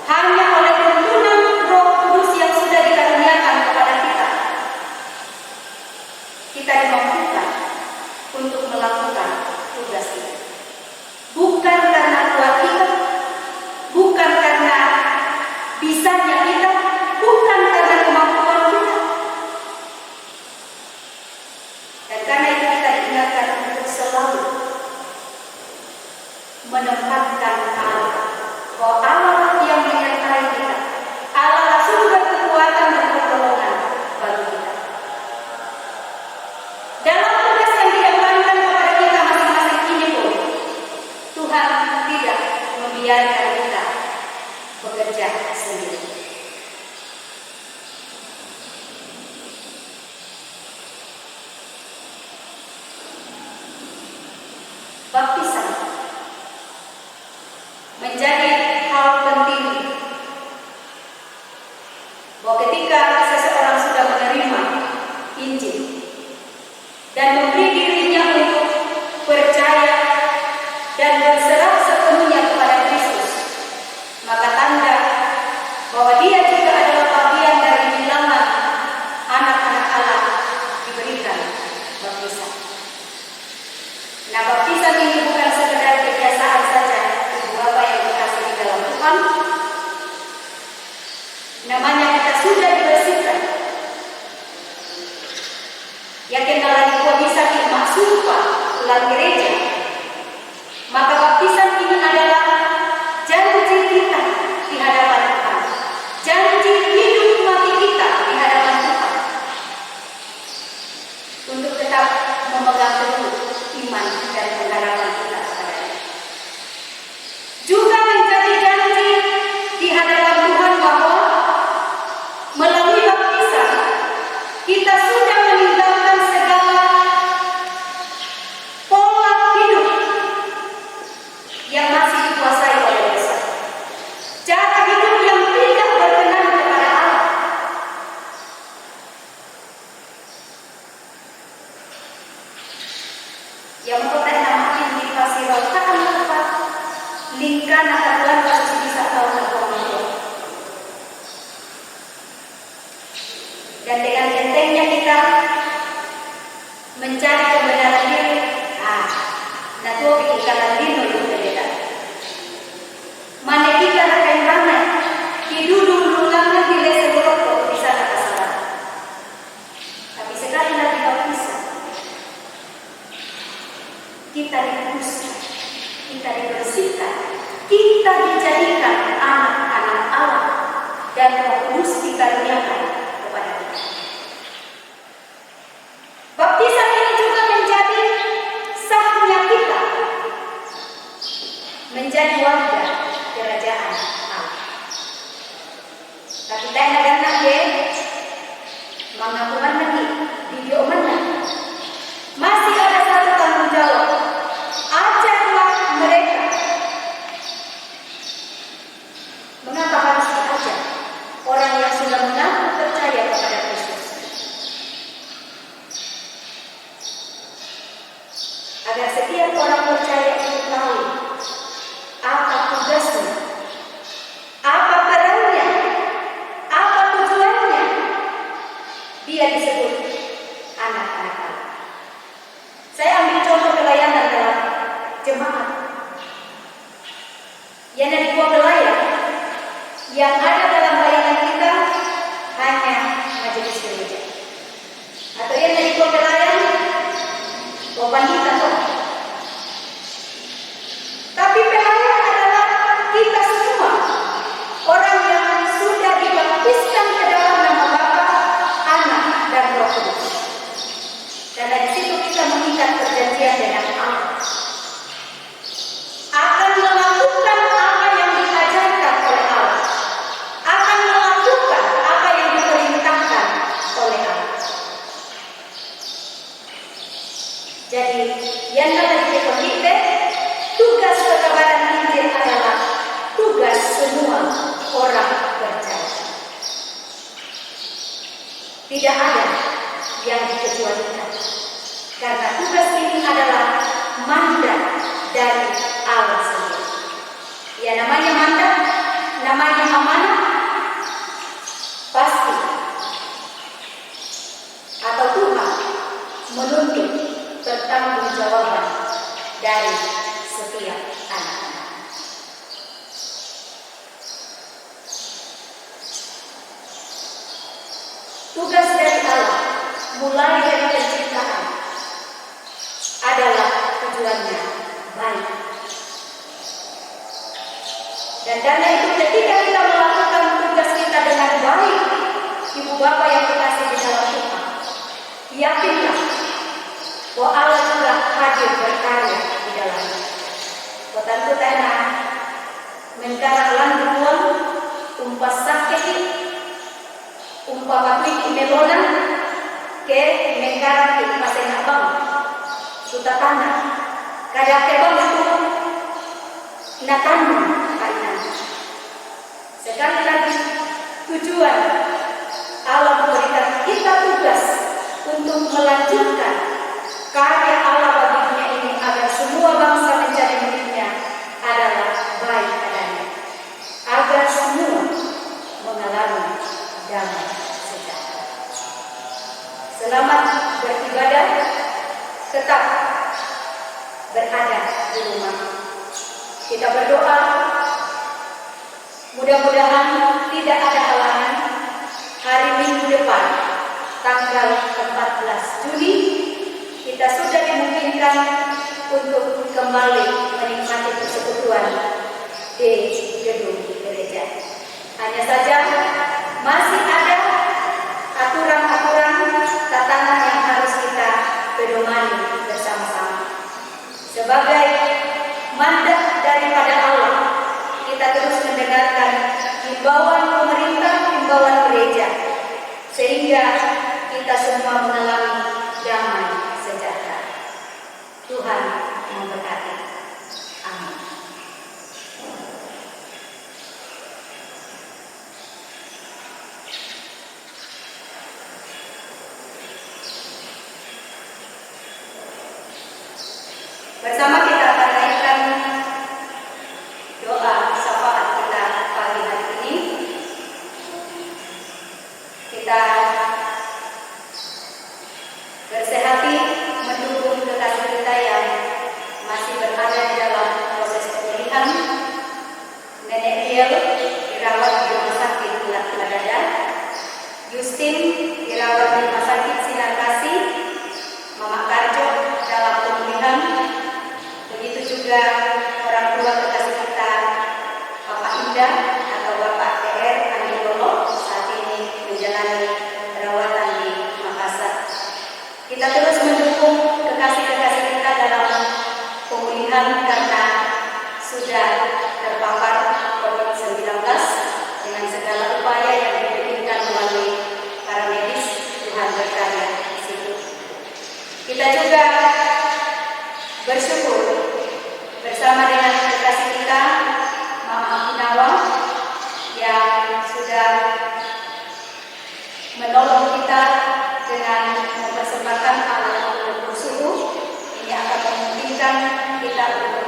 hanya oleh tuntunan Roh Kudus yang sudah dikaruniakan kepada kita, kita dimampukan untuk melakukan tugas itu. Bukan karena kuat kita, bukan karena bisanya kita, bukan karena kemampuan kita. Dan karena itu kita diingatkan untuk selalu menempatkan Allah, bahwa Allah yang menyertai kita, Allah sumber kekuatan dan pertolongan bagi kita. Dalam tugas yang diembankan kepada kita masing-masing ini pun, Tuhan tidak membiarkan kita bekerja sendiri. Baptisan menjadi hal penting, bahwa ketika seseorang sudah menerima Injil dan memberi dirinya untuk percaya dan berserah sepenuhnya kepada Kristus, maka tanda bahwa dia juga adalah bagian dari bilangan anak-anak Allah diberikan baptisan. Nah, baptisan ini bukan sekedar kebiasaan saja ibu bapak yang dikasih di dalam Tuhan. Namanya kita sudah dibersihkan. Yakin kalau bisa dimaksud ulang gereja, maka baptisan ini adalah janji kita di hadapan Tuhan, janji hidup mati kita di hadapan Tuhan, untuk tetap memegang teguh iman dan pengharapan kita kepada-Nya. Juga menjadi janji di hadapan Tuhan bahwa melalui baptisan kita sudah meninggalkan segala pola hidup yang masih dikuasai oleh dosa, cara hidup yang tidak berkenan kepada Allah. Yang memperoleh nama di pasirau takkan lepas lingkan akan lantas bisa tahu terkomentar. Dan dengan entengnya kita mencari kebenaran diri, nah tuh pikiran diri itu berbeda. Mana kita akan ramai hidup dulu lama di leseborok di sana kesalahan. Tapi sekali lagi baptisan, kita dikuduskan, kita dibersihkan, kita dijadikan anak-anak Allah, dan Roh Kudus dikaruniakan kepada kita. Baptisan ini juga menjadi sahnya kita menjadi warga kerajaan Allah. Tapi kadang-kadang mengaku lagi video mana masih ada satu tanggung jawab. Ajarlah mereka. Mengapa harus diajar orang yang sudah mengaku percaya kepada Kristus? Agar setiap orang percaya itu tahu apa tugasnya, apa perannya, apa tujuannya. Dia disebut anak-anak Allah. Saya ambil contoh pelayanan dalam jemaat. Yang ada dua pelayan yang ada dalam bayangan kita hanya majelis gereja. Atau yang ada dua pelayan wanita toh. Tapi pelayan adalah kita semua, orang yang sudah dibaptiskan ke dalam nama Bapa, Anak, dan Roh Kudus. Dan dari situ kita mengikat perjanjian dengan Allah akan melakukan apa yang diajarkan orang percaya. Tidak ada yang dikecualikan, karena tugas ini adalah mandat dari Allah sendiri. Ya, namanya mandat, namanya amanah, pasti atau Tuhan menuntut pertanggungjawaban dari setiap anak-anak. Tugas dari Allah mulai dari penciptaan adalah tujuannya baik. Dan karena itu ketika kita melakukan tugas kita dengan baik, Ibu Bapak yang terkasih di dalam Tuhan, yakinlah bahwa Allah juga hadir berkarya di dalamnya. Kotanku tanah menkarang landuan umpas sakit umpama kuik melona ke menkarang ke pasenga bang suta tanah kada kebang itu natanu kainan. Sekali lagi tujuan Allah memberikan kita tugas untuk melanjutkan karya Allah bagi dunia ini agar semua bangsa menjadi miliknya adalah baik adanya, agar semua mengalami damai sejahtera. Selamat beribadah, tetap berada di rumah. Kita berdoa, mudah-mudahan tidak ada halangan hari Minggu depan, tanggal 14 Juni, kita sudah dimungkinkan untuk kembali menikmati persekutuan di gedung gereja. Hanya saja masih ada aturan-aturan tatanan yang harus kita pedomani bersama-sama. Sebagai mandat daripada Allah, kita terus mendengarkan himbauan pemerintah, himbauan gereja, sehingga kita semua mengalami damai sejahtera. Tuhan memberkati. Amin. Bersama kita akan naikkan doa syafaat kita pagi hari ini. Kita bersehati mendukung kekasih kita yang masih berada di dalam proses pemulihan. Nenek Riel dirawat di rumah sakit Ladada, Justin dirawat di rumah sakit Sinar Kasih, Mama Karjo dalam pemulihan. Begitu juga orang tua kekasih kita, Bapak Indah atau Bapak TR Anidolo, saat ini menjalani perawatan di Makassar. Kita terus mendukung kekasih-kekasih kita dalam pemulihan karena sudah terpapar COVID-19 dengan segala upaya yang diberikan melalui para medis. Tuhan berkarya di situ. Kita juga bersyukur bersama dengan kekasih kita Mama Akinawa yang sudah menolong kita dengan mempersembahkan alat ukur suhu. Ini akan memungkinkan kita untuk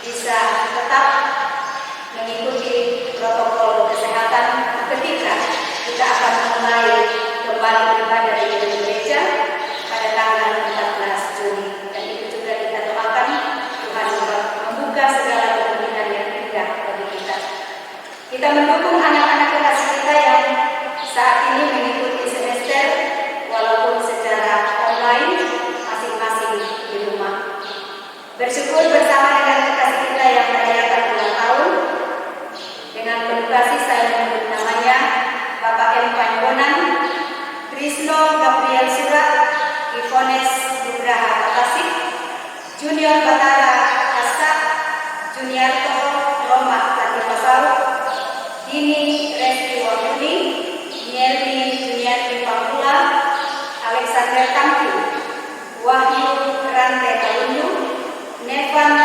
bisa tetap mengikuti protokol kesehatan ketika kita akan mulai kembali beribadah di gedung gereja pada tanggal 14 Juni. Dan itu juga kita doakan Tuhan membuka segala kemungkinan yang indah bagi kita. Kita mendukung anak-anak kekasih kita yang saat ini mengikuti semester walaupun secara online masing-masing di rumah. Bersyukur bersama dengan kekasih kita yang merayakan ulang tahun. Dengan penuh kasih saya menyebut namanya Bapak M. Panbonan, Krisno Gabriel Surat, Ivones Nugraha Atasik, Junior Batara Asa, Juniarto Roma Latifasau, Dini Resti Wahyuni, Nyerli Juniarti Pamula, Alexander Tampu, Wahyu Rante Kalundu, Nevan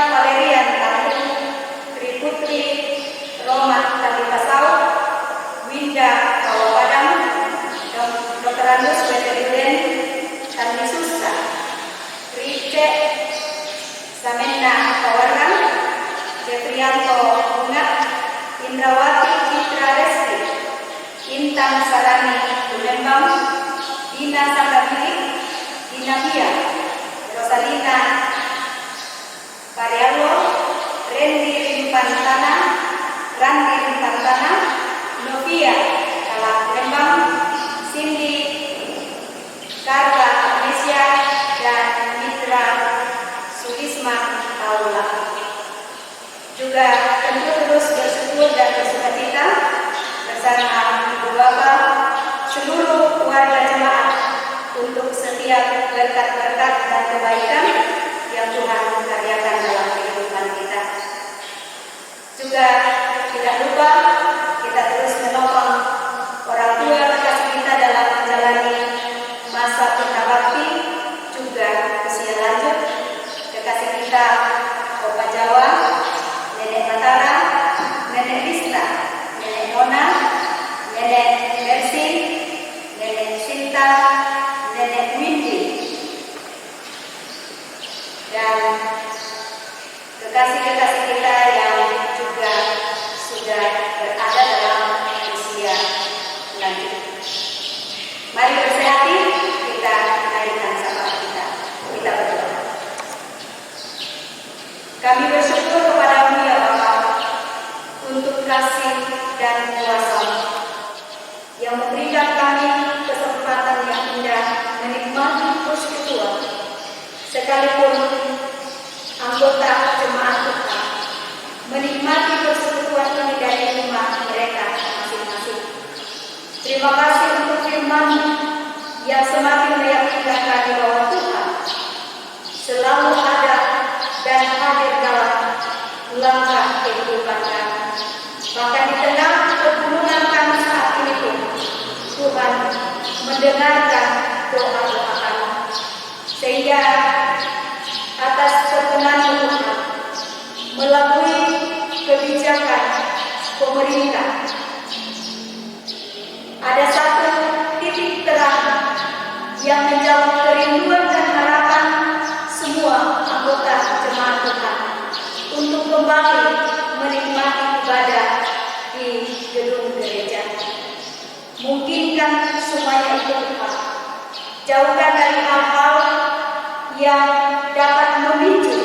Indrawati Citra Resti, Intan Sarani Lembang, Dina Sandabili, Dina Bia, Rosalina Karyalo, Randy Rimpantana, Novia Kalak Lembang, Cindy Karla Indonesia, dan Mitra Sulisma Paula. Juga tentu terus bersyukur dan bersukacita bersama Ibu Bapak seluruh keluarga jemaat untuk setiap berkat-berkat dan kebaikan yang Tuhan karyakan dalam kehidupan kita. Juga tidak lupa kita terus menolong orang tua kekasih kita dalam menjalani masa purnabakti, juga usia lanjut. Kekasih kita Opa Jawa, Nenek Matara, Nenek Rista, Nenek Mona, Nenek Mercy, Nenek Sinta, Nenek Windy, dan kekasih-kekasih kita yang juga sudah berada dalam usia lanjut. Mari bersehati, kita naikkan syafaat kita. Kita berdoa. Kami bersyukur kepada-Mu ya Bapa untuk kasih dan kuasa-Mu yang memberikan kami kesempatan yang indah menikmati persekutuan sekalipun anggota jemaat kita menikmati persekutuan ini dari rumah mereka masing-masing. Terima kasih untuk firman yang semakin meyakinkan kami bahwa Tuhan selalu ada dan hadir dalam langkah kehidupan kami. Bahkan di tengah pergumulan kami saat ini pun Tuhan mendengarkan doa-doa kami, sehingga atas perkenan Tuhan melalui kebijakan pemerintah ada satu titik terang yang menjawab kerinduan dan harapan semua anggota jemaat Tuhan untuk kembali menikmati ibadah di gedung gereja. Mungkinkan semuanya itu Tuhan, jauhkan dari hal-hal yang dapat memicu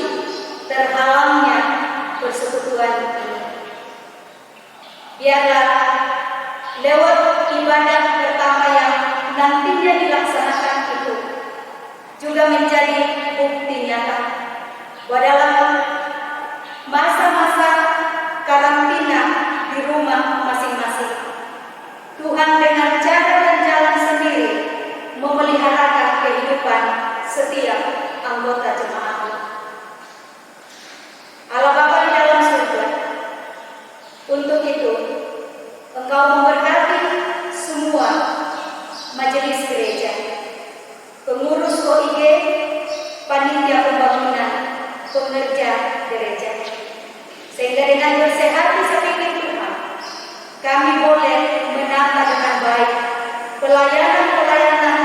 terhalangnya persekutuan ini. Biarlah lewat ibadah pertama yang nantinya dilaksanakan itu juga menjadi bukti nyata bahwa dalam masa-masa karantina di rumah masing-masing, Tuhan dengan cara dan jalan sendiri memeliharakan kehidupan setiap anggota jemaat. Allah Bapa di dalam surga, untuk itu Engkau memberkati semua majelis gereja, pengurus OIG, panitia pembangunan, pengerja gereja, sehingga dengan bersehati sepikir Tuhan kami boleh menata dengan baik pelayanan-pelayanan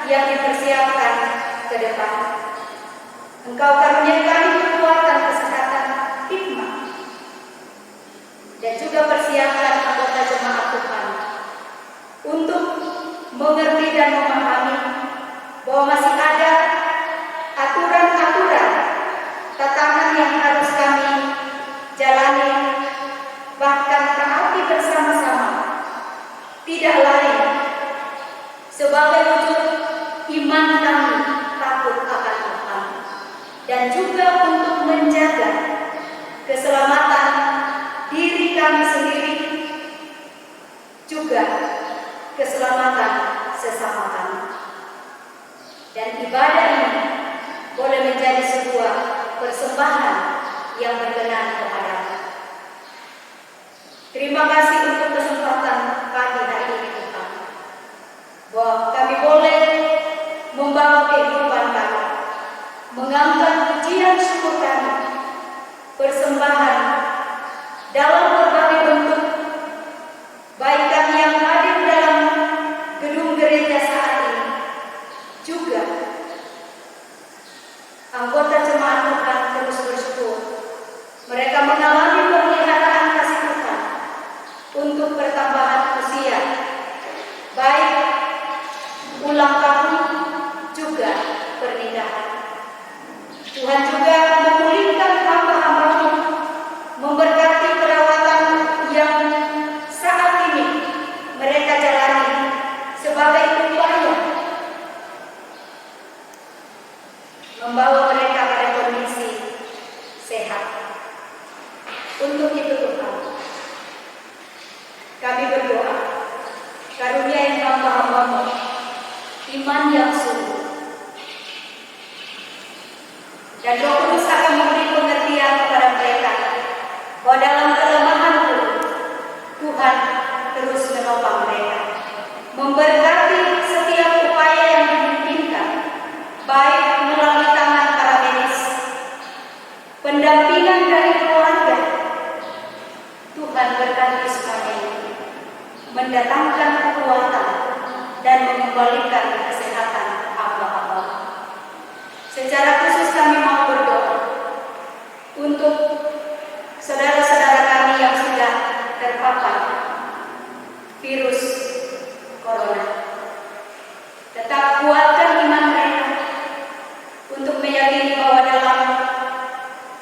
yang dipersiapkan ke depan. Engkau karuniakan kekuatan, kesehatan, hikmah, dan juga persiapkan anggota jemaat Tuhan untuk mengerti dan memahami bahwa masih ada aturan-aturan, tatanan yang harus kami jalani, bahkan taati bersama-sama, tidak lain sebagai wujud iman kami takut akan Tuhan, dan juga untuk menjaga keselamatan diri kami sendiri, juga keselamatan sesama kami. Dan ibadah ini boleh menjadi sebuah persembahan yang berkenan kepada-Mu. Terima kasih untuk kesempatan pagi hari ini Tuhan, bahwa kami boleh membawa kehidupan kami, mengangkat pujian syukur kami, persembahan dalam berbagai bentuk, baik kami yang hadir dalam gedung gereja saat ini, juga anggota jemaat Tuhan terus bersyukur. Mereka mengalami pemeliharaan kasih Tuhan untuk pertambahan usia, baik ulang tahun juga pernikahan. Tuhan juga memulihkan hamba-hamba-Mu, memberkati perawatan yang saat ini mereka jalani sebagai upaya membawa mereka pada kondisi sehat. Untuk itu Tuhan, kami berdoa, karuniai hamba-hamba-Mu iman yang sungguh, dan Roh Kudus akan memberi pengertian kepada mereka bahwa dalam kelemahan pun Tuhan terus menopang mereka, memberkati setiap upaya yang dimungkinkan, baik melalui tangan para medis, pendampingan dari keluarga. Tuhan berkati semuanya ini, mendatangkan kekuatan dan mengembalikan kesehatan hamba-hamba. Secara khusus kami mau berdoa untuk saudara-saudara kami yang sudah terpapar virus corona. Tetap kuatkan iman mereka untuk meyakini bahwa dalam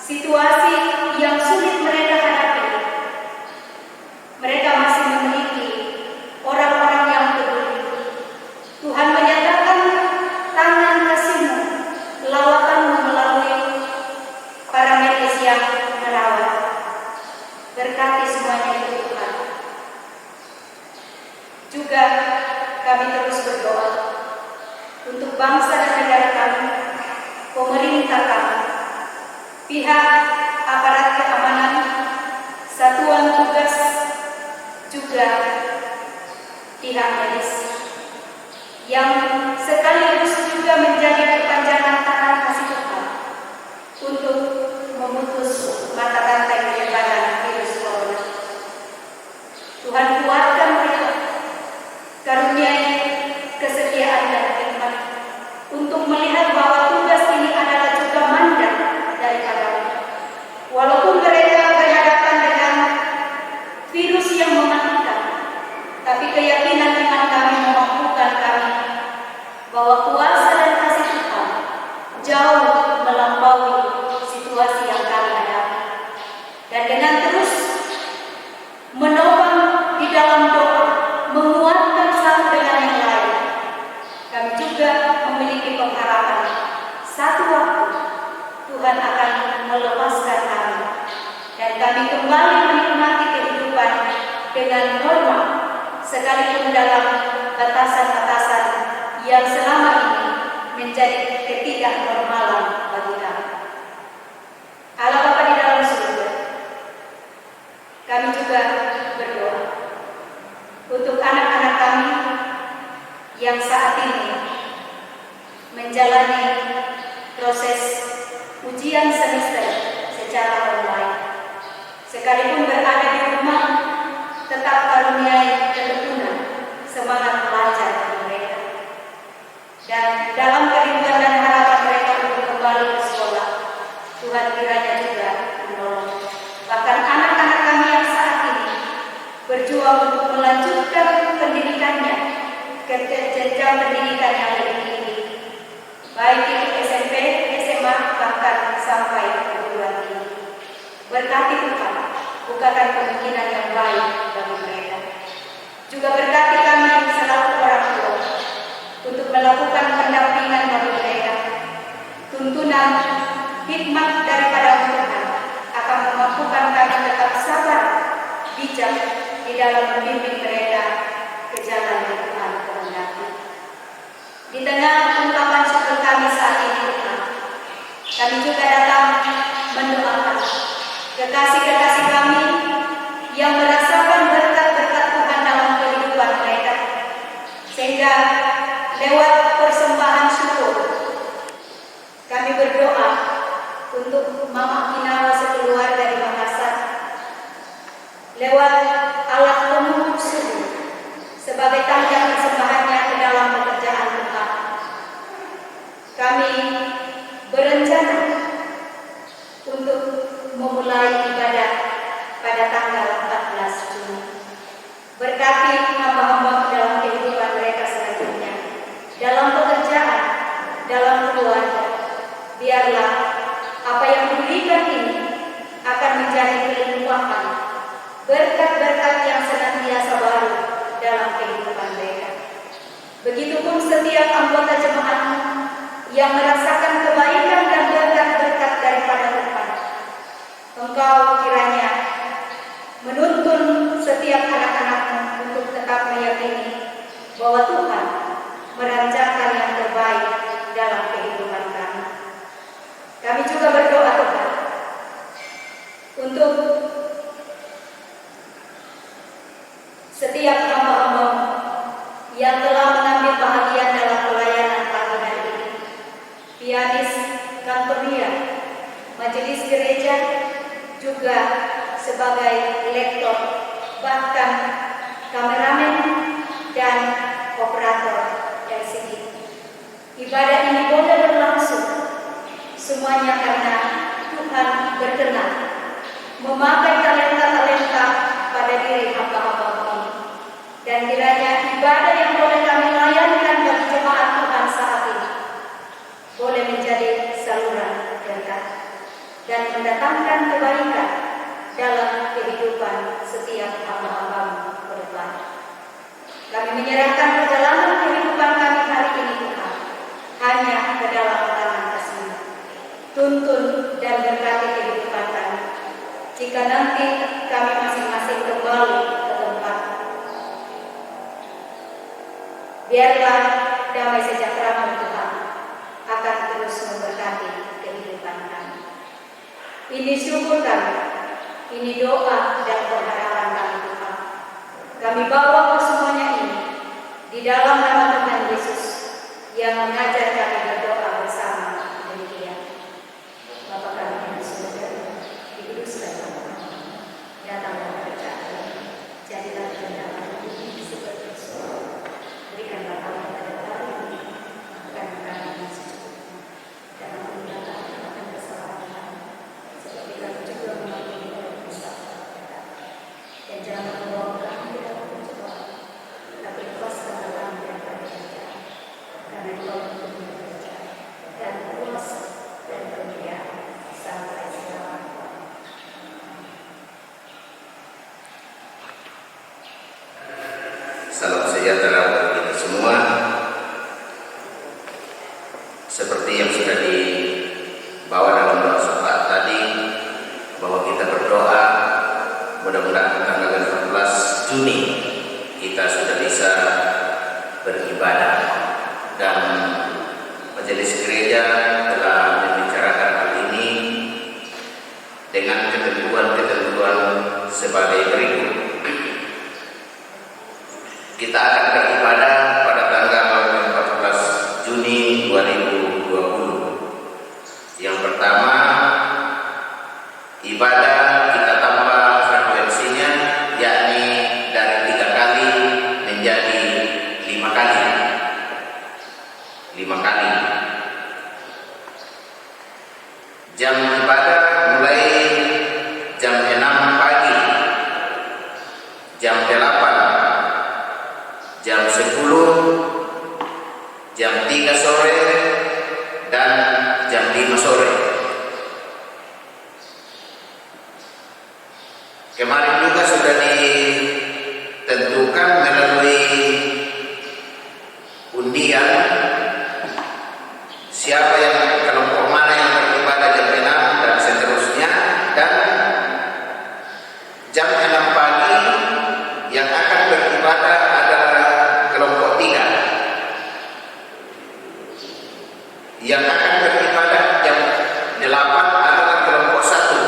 situasi yang sulit mereka hadapi, mereka masih memiliki orang-orang yang peduli. Tuhan menyatakan tangan kasih-Mu, lawatan-Mu melalui para medis yang merawat. Berkati semuanya itu Tuhan. Juga kami terus berdoa untuk bangsa dan negara kami, pemerintah kami, pihak aparat keamanan, satuan tugas, juga pihak medis yang sekaligus juga menjadi kepanjangan tangan kasih Tuhan untuk memutus mata rantai penyebaran virus corona. Tuhan kuatkan mereka, karuniai kesetiaan dan hikmat untuk melihat bahwa tugas ini adalah juga mandat daripada-Mu. Walaupun mereka berhadapan dengan virus yang mematikan, tapi keyakinan iman kami memampukan kami bahwa kuasa dan kasih Tuhan jauh melampaui situasi yang kami hadapi. Dan dengan terus menopang di dalam doa, menguatkan satu dengan yang lain, kami juga memiliki pengharapan satu waktu Tuhan akan melepaskan kami dan kami kembali menikmati kehidupan dengan normal, sekalipun dalam batasan-batasan yang selama ini menjadi ketidaknormalan bagi kami. Allah Bapa di dalam surga, kami juga berdoa untuk anak-anak kami yang saat ini menjalani proses ujian semester secara online. Sekalipun berada di rumah, tetap karuniai ketekunan semangat belajar bagi mereka. Dan dalam kerinduan dan harapan mereka untuk kembali ke sekolah, Tuhan kiranya juga menolong. Bahkan anak-anak kami yang saat ini berjuang untuk melanjutkan pendidikannya ke jenjang pendidikan yang lebih tinggi, baik itu SMP, SMA, bahkan sampai perguruan tinggi. Berkati Tuhan, bukakan kemungkinan yang baik bagi mereka. Juga berkati kami selaku orang tua untuk melakukan pendampingan bagi mereka. Tuntunan hikmat daripada Tuhan akan memampukan kami tetap sabar, bijak di dalam membimbing mereka ke jalan yang Tuhan kehendaki. Di tengah ungkapan syukur kami saat ini Tuhan, kami juga datang mendoakan kekasih-kekasih kami yang merasakan berkat-berkat Tuhan dalam kehidupan mereka, sehingga lewat persembahan syukur kami berdoa untuk Mama Kinawa sekeluarga di Makassar, lewat alat pemungut suhu sebagai tanda persembahannya ke dalam pekerjaan Tuhan. Kami berencana untuk memulai ibadah pada tanggal 14 Juni. keluarga. Biarlah apa yang diberikan ini akan menjadi kelimpahan, berkat-berkat yang senantiasa baru dalam kehidupan mereka. Begitupun setiap anggota jemaat yang merasakan kebaikan dan berkat-berkat daripada Tuhan. Engkau kiranya menuntun setiap anak-anakmu untuk tetap meyakini bahwa Tuhan merancangkan yang terbaik dalam kehidupan kami. Kami juga berdoa Tuhan untuk setiap hamba-hamba yang telah mengambil bahagian dalam pelayanan pagi hari ini. Pianis, kantoria, majelis gereja, juga sebagai lektor, bahkan kameramen dan operator LCD. Ibadah ini boleh berlangsung semuanya karena Tuhan berkenan memakai talenta-talenta pada diri hamba-hamba ini. Dan kiranya ibadah yang boleh kami layankan bagi jemaat Tuhan saat ini boleh menjadi saluran berkat dan mendatangkan kebaikan dalam kehidupan setiap hamba-hamba-Mu ke depan. Kami menyerahkan perjalanan kehidupan kami hari ini Tuhan hanya ke dalam tangan Kasih-Mu. Tuntun dan berkati kehidupan kami. Jika nanti kami masing-masing kembali ke tempat, biarlah damai sejahtera Tuhan akan terus memberkati kehidupan kami. Ini syukur kami, ini doa dan pengharapan kami Tuhan. Kami bawa semuanya ini di dalam nama Tuhan Yesus yang mengajar kami berdoa bersama demikian. Bapa kami yang di surga, dikuduskan namamu, datanglah kerajaan-Mu, jadilah kehendakmu di bumi seperti di surga. Berikanlah kami pada hari ini makanan kami yang secukupnya, dan ampunilah kami akan kesalahan kami, seperti kami juga mengampuni orang kesalahan kita. Dan jangan membawa kami ke dalam pencobaan, tapi lepaskanlah kami daripada kejahatan. Karena Engkau yang punya kerajaan dan kuasa dan kemuliaan sampai selama-lamanya. Salam sejahtera bagi kita semua. Seperti yang sudah dibawa dalam doa syafaat tadi, bahwa kita berdoa mudah-mudahan tanggal 14 Juni kita sudah bisa beribadah, dan majelis gereja telah membicarakan hal ini dengan ketentuan-ketentuan sebagai berikut. Kita akan beribadah pada tanggal 14 Juni 2020. Yang pertama, ibadah kita tambah frekuensinya, yakni dari 3 kali menjadi 5 kali. 5 kali. Jam ibadah mulai jam 6 pagi, jam 8, jam 10, jam 3 sore, dan jam 5 sore. Kemarin juga sudah ditentukan melalui undian siapa yang kelompok mana yang beribadah jam 6 dan seterusnya, dan jam 6 pagi yang akan beribadah adalah kelompok 3. Yang akan beribadah jam 8 adalah kelompok 1.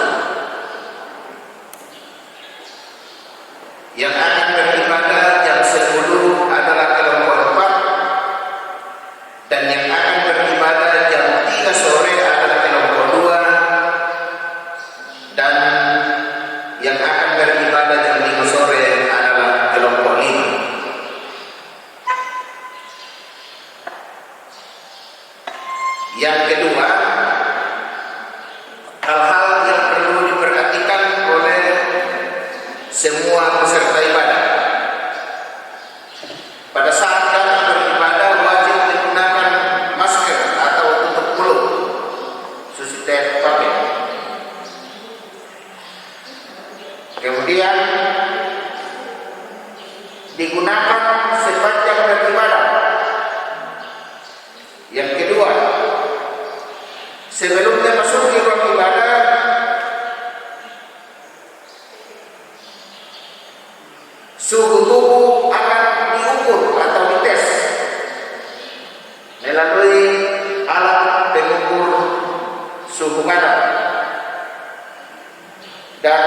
Yang akan beribadah jam 10 adalah kelompok 4. Dan yang akan beribadah jam 3 sore adalah kelompok 2. Dan yang akan beribadah jam 5 sore adalah kelompok 5. Yang kedua, hal-hal yang perlu diperhatikan oleh semua peserta ibadah. digunakan sepanjang beribadah. Yang kedua, sebelumnya masuk di ruang ibadah, suhu tubuh akan diukur atau dites melalui alat pengukur suhu badan. Dan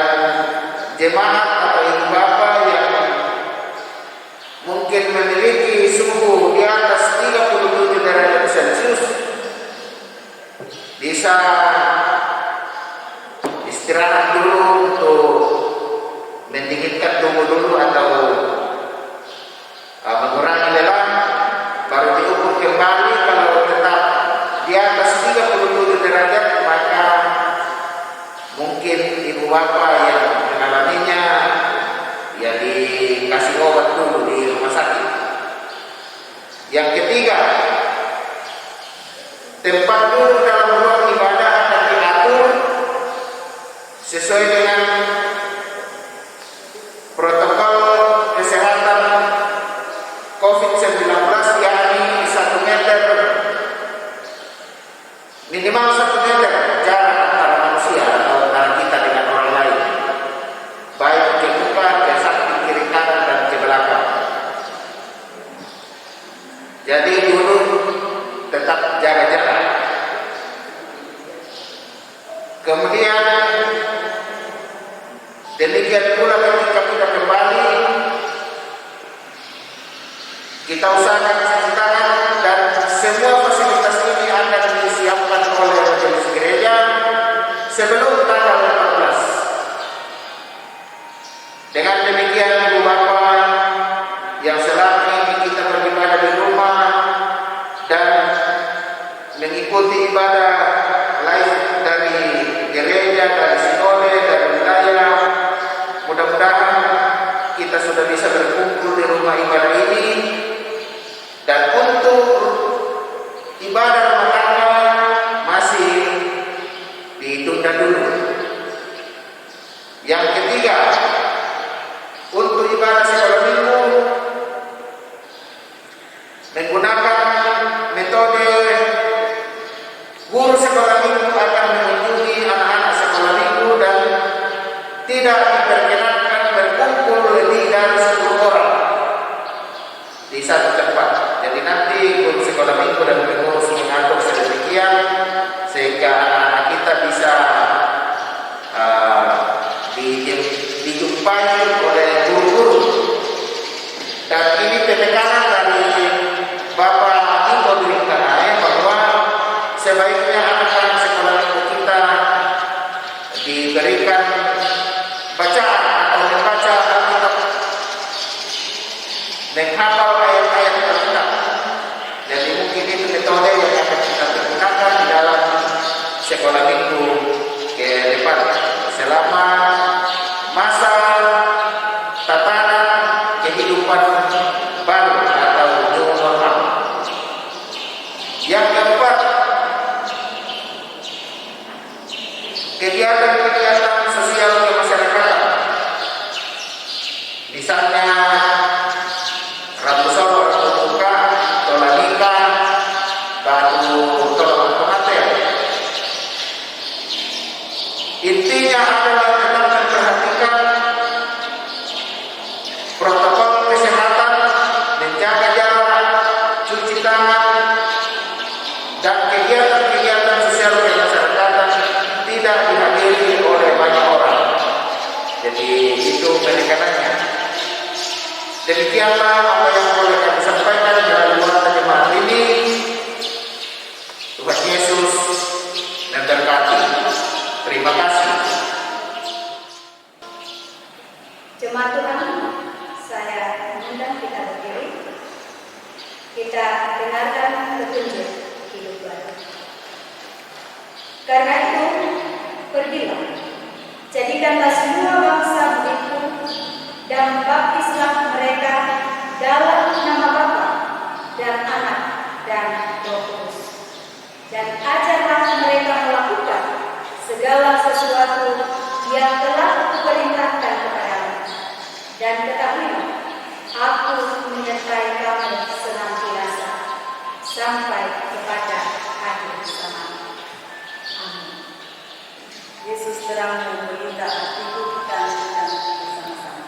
jemaat atau ibu bapak yang mungkin memiliki suhu di atas 37 derajat Celcius bisa istirahat dulu untuk mendinginkan tubuh dulu atau mengurangi lelah, baru diukur kembali. Kalau tetap di atas 37 derajat, maka mungkin ibu bapak yang mengalaminya ya dikasih obat dulu di rumah sakit. Yang ketiga, tempat duduk dalam ruang ibadah akan diatur sesuai dengan protokol kesehatan COVID-19, yakni 1 meter, minimal 1 meter jarak antara manusia atau antara kita dengan orang lain, baik ke muka, ke samping, kiri kanan, dan ke belakang. Jadi duduk tetap jaga jarak. Kemudian demikian pula ketika kita kembali, kita usahakan cuci tangan, dan semua fasilitas ini akan disiapkan oleh majelis gereja sebelum tanggal 14. Dengan demikian, ibu bapak yang selama ini kita beribadah di rumah dan mengikuti ibadah live dari gereja, dari sinode, dari wilayah, mudah-mudahan kita sudah bisa berkumpul di rumah ibadah ini. Dan untuk ibadah rumah tangga masih ditunda dulu. Yang ketiga, untuk ibadah sekolah minggu menggunakan metode guru sekolah minggu akan mengunjungi anak-anak sekolah minggu dan tidak diperkenankan berkumpul lebih dari 10 orang di satu tempat. Jadi nanti guru sekolah minggu dan pengurus mengatur sedemikian sehingga anak-anak kita bisa dijumpai oleh guru-guru. Dan ini penekanan dari Bapak Ibu Direktur bahwa sebaiknya anak-anak sekolah minggu kita diberikan bacaan atau membaca Alkitab, menghafal ayat-ayat Alkitab. Jadi mungkin itu metode yang akan kita gunakan di dalam sekolah minggu ke depan selama masa tatanan kehidupan baru atau new normal. Yang keempat, kegiatan-kegiatan sosial kemasyarakatan, misalnya Rabu Solo, Rabu Buka, Tola Nikah, baru tolongan pengantin. Intinya adalah tetap memperhatikan protokol kesehatan, menjaga jarak, cuci tangan, dan kegiatan-kegiatan sosial kemasyarakatan tidak dihadiri oleh banyak orang. Jadi itu penekanannya. Demikianlah apa yang boleh kami sampaikan dalam warta jemaat ini. Tuhan Yesus memberkati. Terima kasih. Jemaat Tuhan, saya mengundang kita berdiri. Kita dengarkan petunjuk hidup baru. Karena itu, pergilah, jadikanlah semua bangsa muridku dan baptislah mereka dalam nama Bapa dan Anak dan Roh Kudus, dan ajarlah mereka melakukan segala sesuatu yang telah kuperintahkan kepadamu. Dan ketahuilah, Aku menyertai kamu senantiasa sampai kepada akhir zaman. Amin. Yesus terang memberita hatiku kita dan bersama-sama.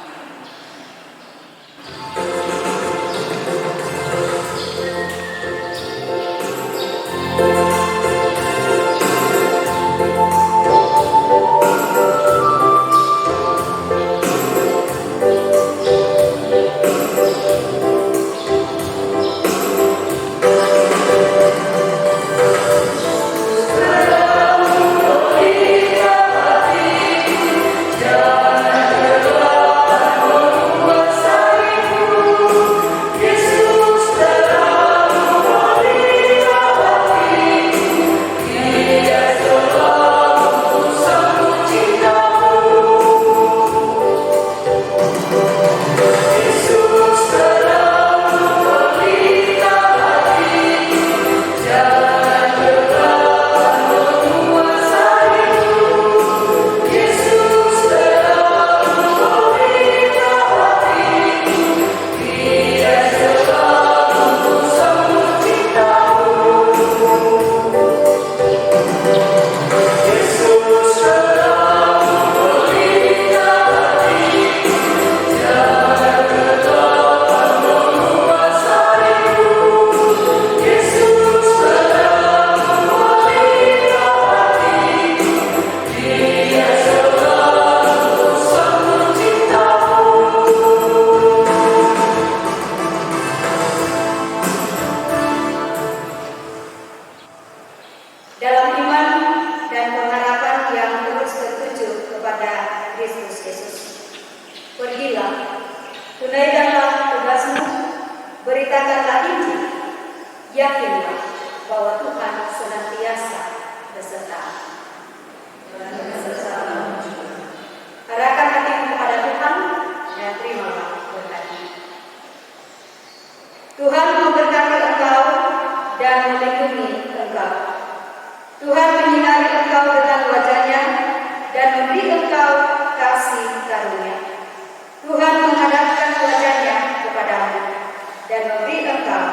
Dalam iman dan pengharapan yang terus tertuju kepada Kristus Yesus, pergilah, tunaikanlah tugasmu, beritakanlah Injil, yakinlah bahwa Tuhan senantiasa besertamu. Arahkan hatimu kepada Tuhan dan terimalah berkat-Nya. Tuhan memberkati engkau dan melindungi engkau. Tuhan menyinari engkau dengan wajah-Nya dan memberi engkau kasih karunia. Tuhan menghadapkan wajah-Nya kepadamu dan memberi engkau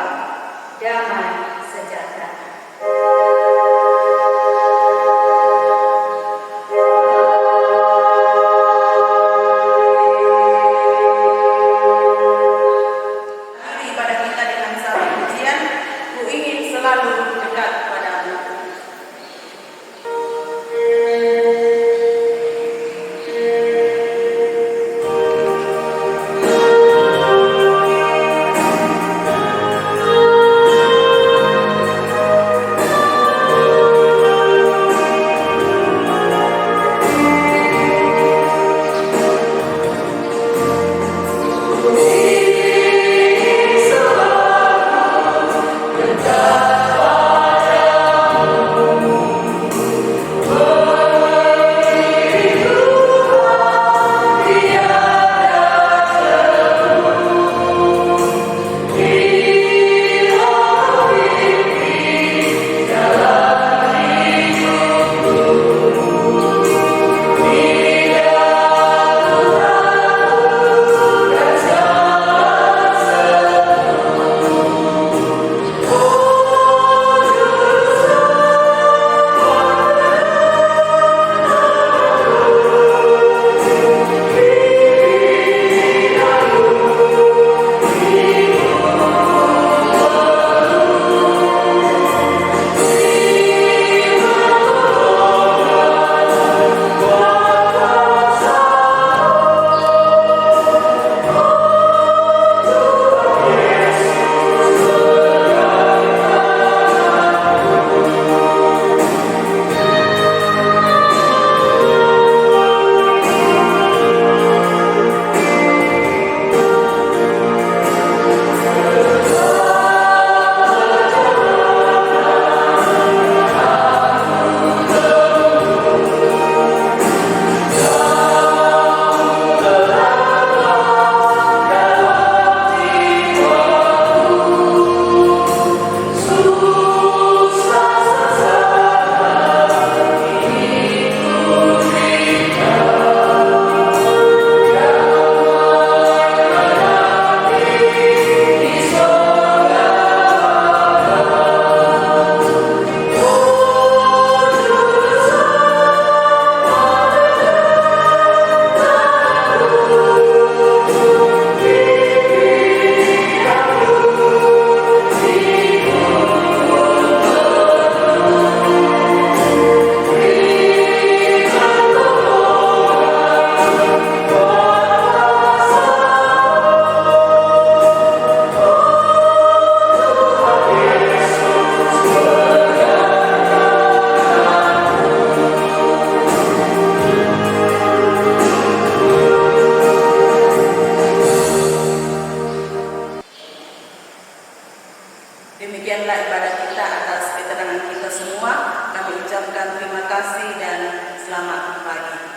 damai sejahtera. Mari pada kita dengan satu pujian, ku ingin selalu dekat padamu. Demikianlah ibadah kita. Atas keterangan kita semua, kami ucapkan terima kasih dan selamat pagi.